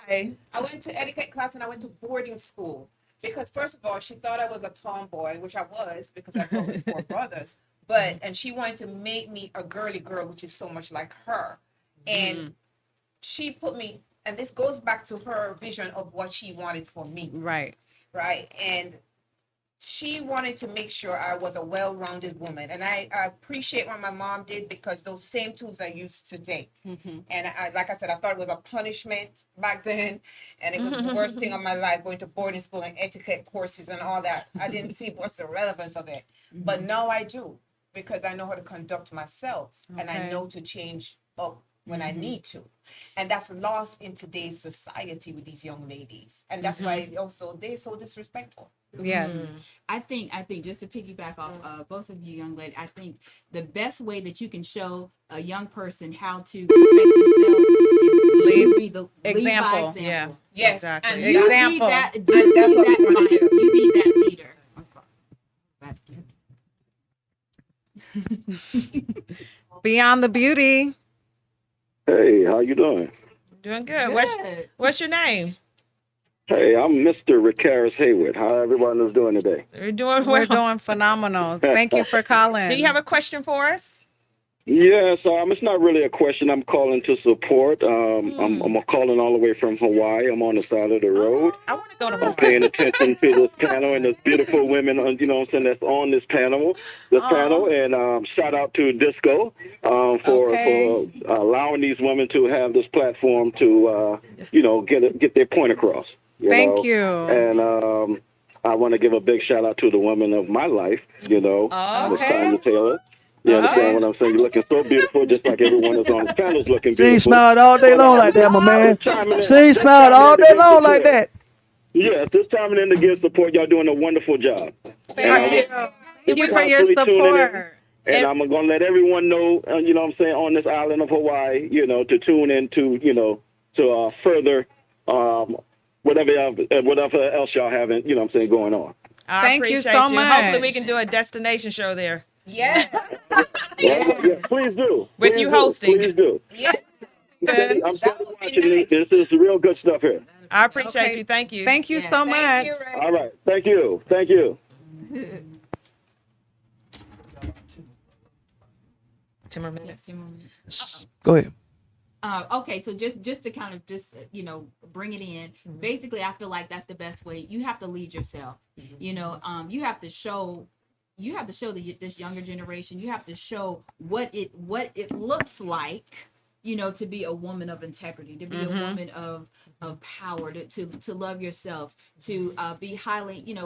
I went to etiquette class and I went to boarding school because first of all, she thought I was a tomboy, which I was because I grew up with 4 brothers. And she wanted to make me a girly girl, which is so much like her. And she put me, and this goes back to her vision of what she wanted for me, Right. right? And she wanted to make sure I was a well-rounded woman. And I appreciate what my mom did because those same tools I use today. And like I said, I thought it was a punishment back then. And it was the worst thing of my life, going to boarding school and etiquette courses and all that. I didn't see what's the relevance of it. But now I do, because I know how to conduct myself and I Okay. know to change up when I need to. And that's lost in today's society with these young ladies. And that's why also they're so disrespectful. Yes. I think just to piggyback off both of you young ladies, I think the best way that you can show a young person how to respect themselves is be the lead by Example. example. Yeah. Yes. Exactly. And You Example. be that, And that's what we wanna do. You be that leader. I'm sorry. Beyond the Beauty. Hey, how you doing? Doing good. Good. What's your name? Hey, I'm Mr. Ricaris Hayward. How everyone is doing today? We're doing well. We're doing phenomenal. Thank you for calling. Do you have a question for us? Yes, it's not really a question. I'm calling to support. I'm calling all the way from Hawaii. I'm on the side of the road. I want to go to I'm Hawaii. paying attention to this panel and this beautiful women, you know what I'm saying, that's on this panel. And shout out to Disco for allowing these women to have this platform to, get their point across. Thank you. And I want to give a big shout out to the woman of my life, Miss Tanya Taylor. You understand what I'm saying? You're looking so beautiful, just like everyone that's on the panel is looking beautiful. She smiled all day long like that, my man. She smiled all day long like that. Yes, this time in to give support. Y'all doing a wonderful job. Thank you. Thank you for your support. And I'm going to let everyone know, you know what I'm saying, on this island of Hawaii, to tune in to further whatever else y'all having, going on. I Thank you appreciate so much. Hopefully we can do a destination show there. Yeah. Yeah, please do. With Please you do. hosting. Please do. Yeah. I'm starting watching this. This is real good stuff here. I appreciate Okay. you. Thank you. Thank you so much. Thank you, Ray. All right. Thank you. Thank you. Ten more minutes. Go ahead. Okay, so just to kind of bring it in. Basically, I feel like that's the best way. You have to lead yourself. You have to show. You have to show this younger generation. You have to show what it looks like. To be a woman of integrity, to be a woman of power, to love yourself, to be highly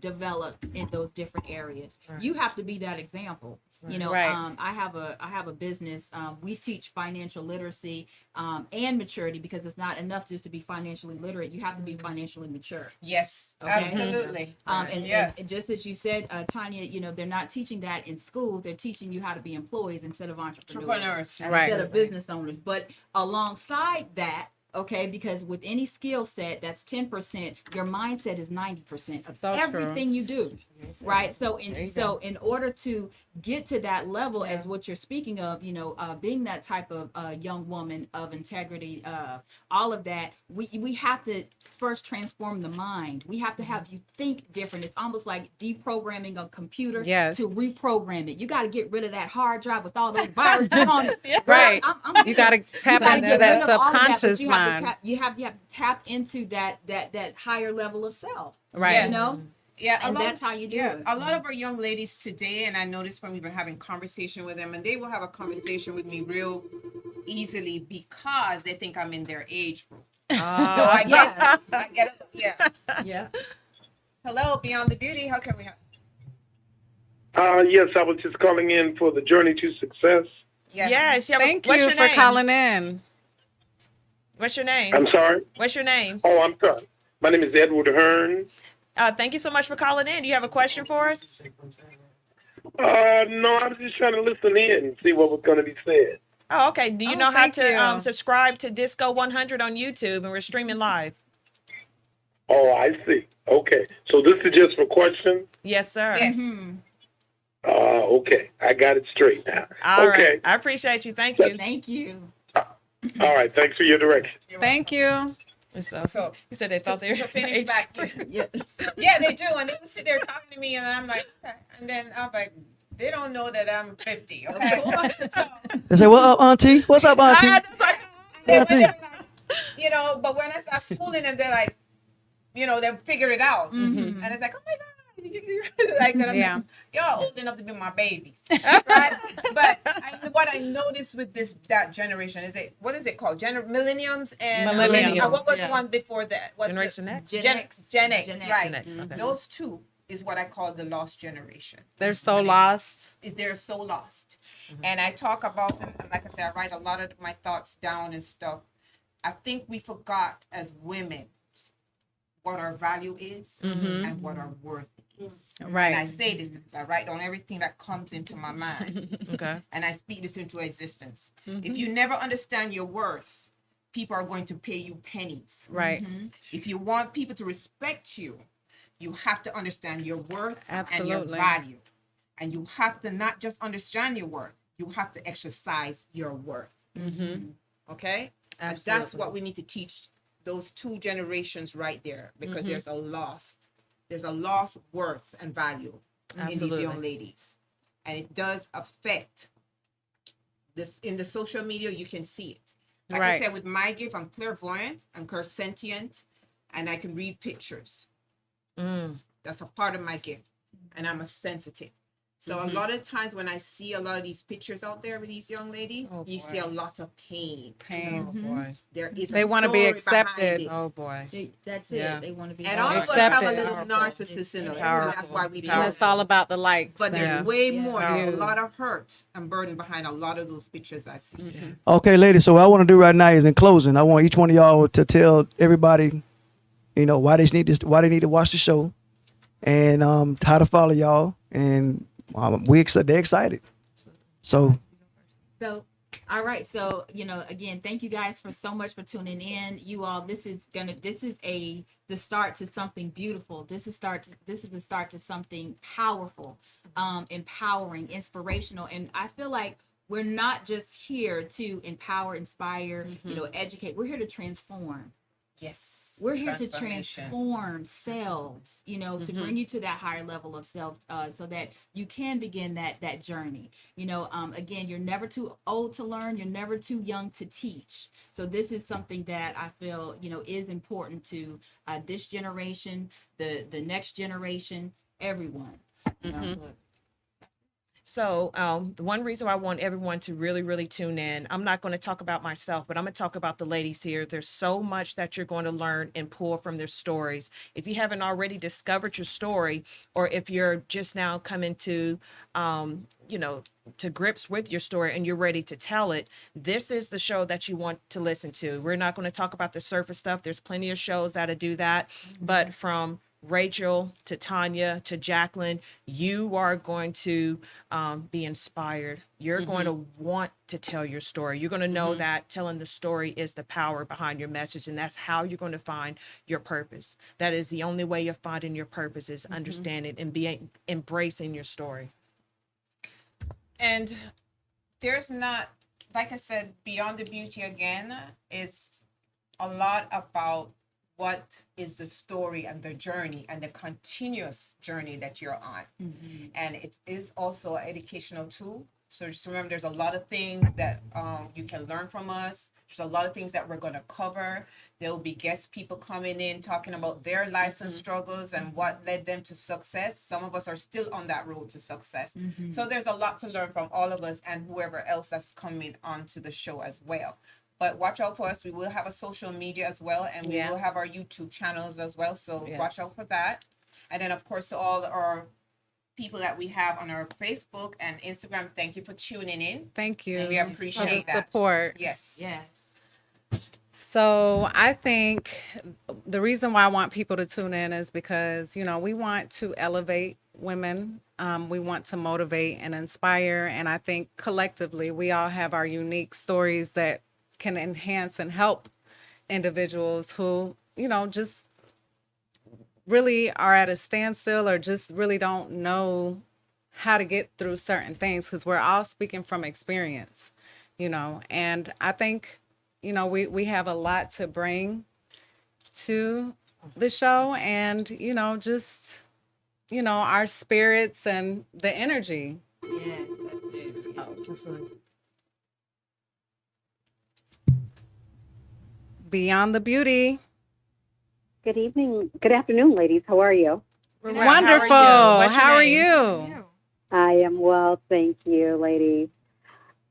developed in those different areas. Right. You have to be that example. Right. I have a business. We teach financial literacy and maturity, because it's not enough just to be financially literate. You have to be financially mature. Yes, Okay. absolutely. And just as you said, Tanya, they're not teaching that in schools. They're teaching you how to be employees instead of entrepreneurs, Right. instead of business owners. But alongside that, okay, because with any skill set, that's 10%. Your mindset is 90% of So everything you do, right? So in order to get to that level, as what you're speaking of, being that type of young woman of integrity, all of that, we have to first transform the mind. We have to have you think different. It's almost like deprogramming a computer to reprogram it. You got to get rid of that hard drive with all those viruses on it. Right. You got to tap into that subconscious mind. You have to tap into that higher level of self. Right. Yeah, and that's how you do it. A lot of our young ladies today, and I noticed from even having conversation with them, and they will have a conversation with me real easily because they think I'm in their age group. So I get it. Yeah. Hello, Beyond the Beauty. How can we help? Yes, I was just calling in for the Journey to Success. Yes. Thank what's you your for name? calling in. What's your name? I'm sorry? What's your name? Oh, I'm sorry. My name is Edward Hearn. Thank you so much for calling in. Do you have a question for us? No, I was just trying to listen in and see what was going to be said. Oh, okay. Do you know how thank to you. subscribe to DISCO100 on YouTube, and we're streaming live? Oh, I see. Okay. So this is just for questions? Yes, sir. Yes. Okay. I got it straight now. All okay. right. I appreciate you. Thank you. Thank you. All right. Thanks for your direction. Thank you. So he said they thought they were to finish back. Yeah. Yeah, they do, and they would sit there talking to me, and I'm like, okay. And then I'm like, they don't know that I'm 50. Okay. So, They say, "What up, Auntie? What's up, Auntie?" Auntie. But when I start schooling them, they're like, they figure it out, and it's like, oh my god. Like that. I'm like, y'all old enough to be my babies, right? But what I noticed with that generation is what is it called? Millenniums and Millennials. What was the one before that? What's Generation X. Gen X, right? Gen X, okay. Those two is what I call the lost generation. They're so lost. They're so lost. And I talk about, and like I said, I write a lot of my thoughts down and stuff. I think we forgot as women what our value is and what our worth is. Right. And I say this because I write down everything that comes into my mind. Okay. And I speak this into existence. If you never understand your worth, people are going to pay you pennies. Right. If you want people to respect you, you have to understand your worth and your Absolutely. value. And you have to not just understand your worth, you have to exercise your worth. Okay? And that's Absolutely. what we need to teach those two generations right there, because there's a lost worth and value in these Absolutely. young ladies. And it does affect this in the social media. You can see it. Like I Right. said, with my gift, I'm clairvoyant, I'm clairsentient, and I can read pictures. That's a part of my gift. And I'm a sensitive. So a lot of times when I see a lot of these pictures out there with these young ladies, you see a lot of pain. Pain. Oh boy. There is They a want to be story behind accepted. it. Oh boy. That's Yeah. it. They want to be And all of us have a Accepted. little narcissist in us, and Powerful. that's why we do And it. it's all about the likes. But there's and- way more. There's a Views. lot of hurt and burden behind a lot of those pictures I see. Okay, ladies. So what I want to do right now is, in closing, I want each one of y'all to tell everybody, why they need this, why they need to watch the show, and how to follow y'all. And they're excited. So So, all right. So, again, thank you guys for so much for tuning in. You all, this is the start to something beautiful. This is the start to something powerful, empowering, inspirational. And I feel like we're not just here to empower, inspire, educate. We're here to transform. Yes. We're here to Transformation. transform selves, to bring you to that higher level of self, so that you can begin that journey. Again, you're never too old to learn. You're never too young to teach. So this is something that I feel, is important to this generation, the next generation, everyone. So the one reason why I want everyone to really, really tune in, I'm not going to talk about myself, but I'm going to talk about the ladies here. There's so much that you're going to learn and pull from their stories. If you haven't already discovered your story, or if you're just now coming to, to grips with your story and you're ready to tell it, this is the show that you want to listen to. We're not going to talk about the surface stuff. There's plenty of shows that'll do that. But from Rachel to Tanya to Jacqueline, you are going to be inspired. You're going to want to tell your story. You're going to know that telling the story is the power behind your message, and that's how you're going to find your purpose. That is the only way you're finding your purpose, is understanding and embracing your story. And there's not, like I said, Beyond the Beauty again is a lot about what is the story and the journey and the continuous journey that you're on. And it is also an educational tool. So just remember, there's a lot of things that you can learn from us. There's a lot of things that we're going to cover. There will be guest people coming in talking about their lives and struggles and what led them to success. Some of us are still on that road to success. So there's a lot to learn from all of us and whoever else that's coming onto the show as well. But watch out for us. We will have a social media as well, and we will have our YouTube channels as well. So watch out for that. And then, of course, to all our people that we have on our Facebook and Instagram, thank you for tuning in. Thank you. And we for the appreciate that. support. Yes. So I think the reason why I want people to tune in is because, we want to elevate women. We want to motivate and inspire. And I think collectively, we all have our unique stories that can enhance and help individuals who, just really are at a standstill or just really don't know how to get through certain things, because we're all speaking from experience, and I think, we have a lot to bring to the show, and, just, our spirits and the energy. Yes, that's it. Absolutely. Beyond the Beauty. Good evening. Good afternoon, ladies. How are you? Wonderful. What's your How are name? you? I am well, thank you, ladies.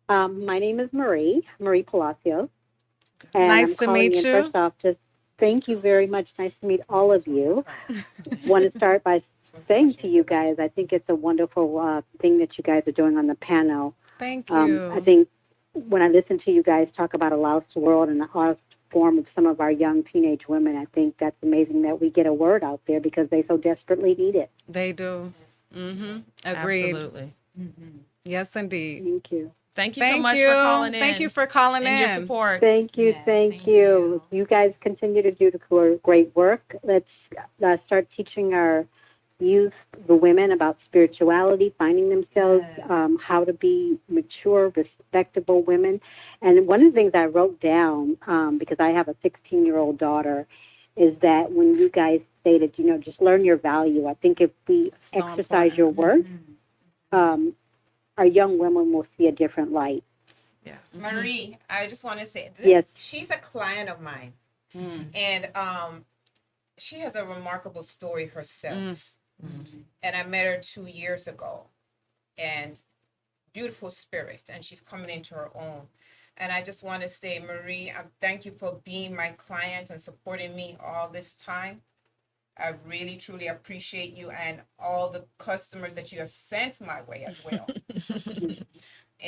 My name is Marie Palacios. And Nice I'm to calling meet in you. First off, just thank you very much. Nice to meet all of you. Want to start by saying to you guys, I think it's a wonderful thing that you guys are doing on the panel Thank you. I think when I listen to you guys talk about a lost world and the lost form of some of our young teenage women, I think that's amazing that we get a word out there because they so desperately need it. They do. Agreed. Absolutely. Yes, indeed. Thank you. Thank you so much for calling in. Thank you for calling and your in. support. Thank you, Yes, thank thank you. You guys continue to do the great work. Let's start teaching our youth, the women, about spirituality, finding themselves, Yes. how to be mature, respectable women. And one of the things I wrote down, because I have a 16-year-old daughter, is that when you guys stated, just learn your value. I think if we So exercise your worth, our young women will see a different light. Marie, I just want to say this. Yes. She's a client of mine, and she has a remarkable story herself. And I met her 2 years ago, and beautiful spirit, and she's coming into her own. And I just want to say, Marie, thank you for being my client and supporting me all this time. I really, truly appreciate you and all the customers that you have sent my way as well. And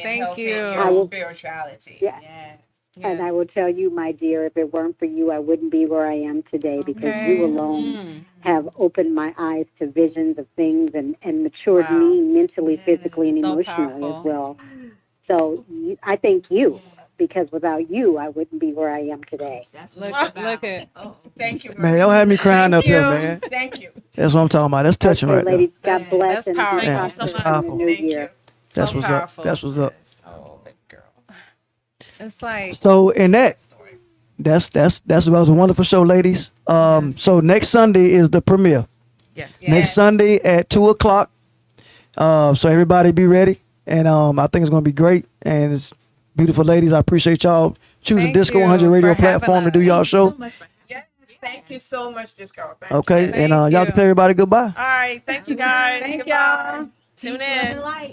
Thank helping you. your spirituality. Yeah. Yes. And I will tell you, my dear, if it weren't for you, I wouldn't be where I am today because you alone have opened my eyes to visions of things and matured me mentally, physically, and So emotionally powerful. as well. So I thank you because without you, I wouldn't be where I am today. That's Look, what it's about. look at. Thank you, Man, Marie. don't have me crying up here, you. man. Thank you. That's what I'm talking about. That's touching Okay, right there. ladies, God That's- bless that's and powerful. be Thank you so prosperous much. in the new Thank year. you. That's So what's powerful. up. That's what's up. Oh, big girl. It's like So in that was a wonderful show, ladies. So next Sunday is the premiere. Yes. Next Sunday at 2:00. So everybody be ready, and I think it's gonna be great. And it's beautiful, ladies. I appreciate y'all choosing Thank Disco you 100 radio for having platform to do us. y'all show. So much for Yes. Thank you so much, this girl. Thank Okay, you. and Thank y'all you. can tell everybody goodbye. All right. Thank you, guys. thank Goodbye. y'all. Tune Peace, love, in. and light.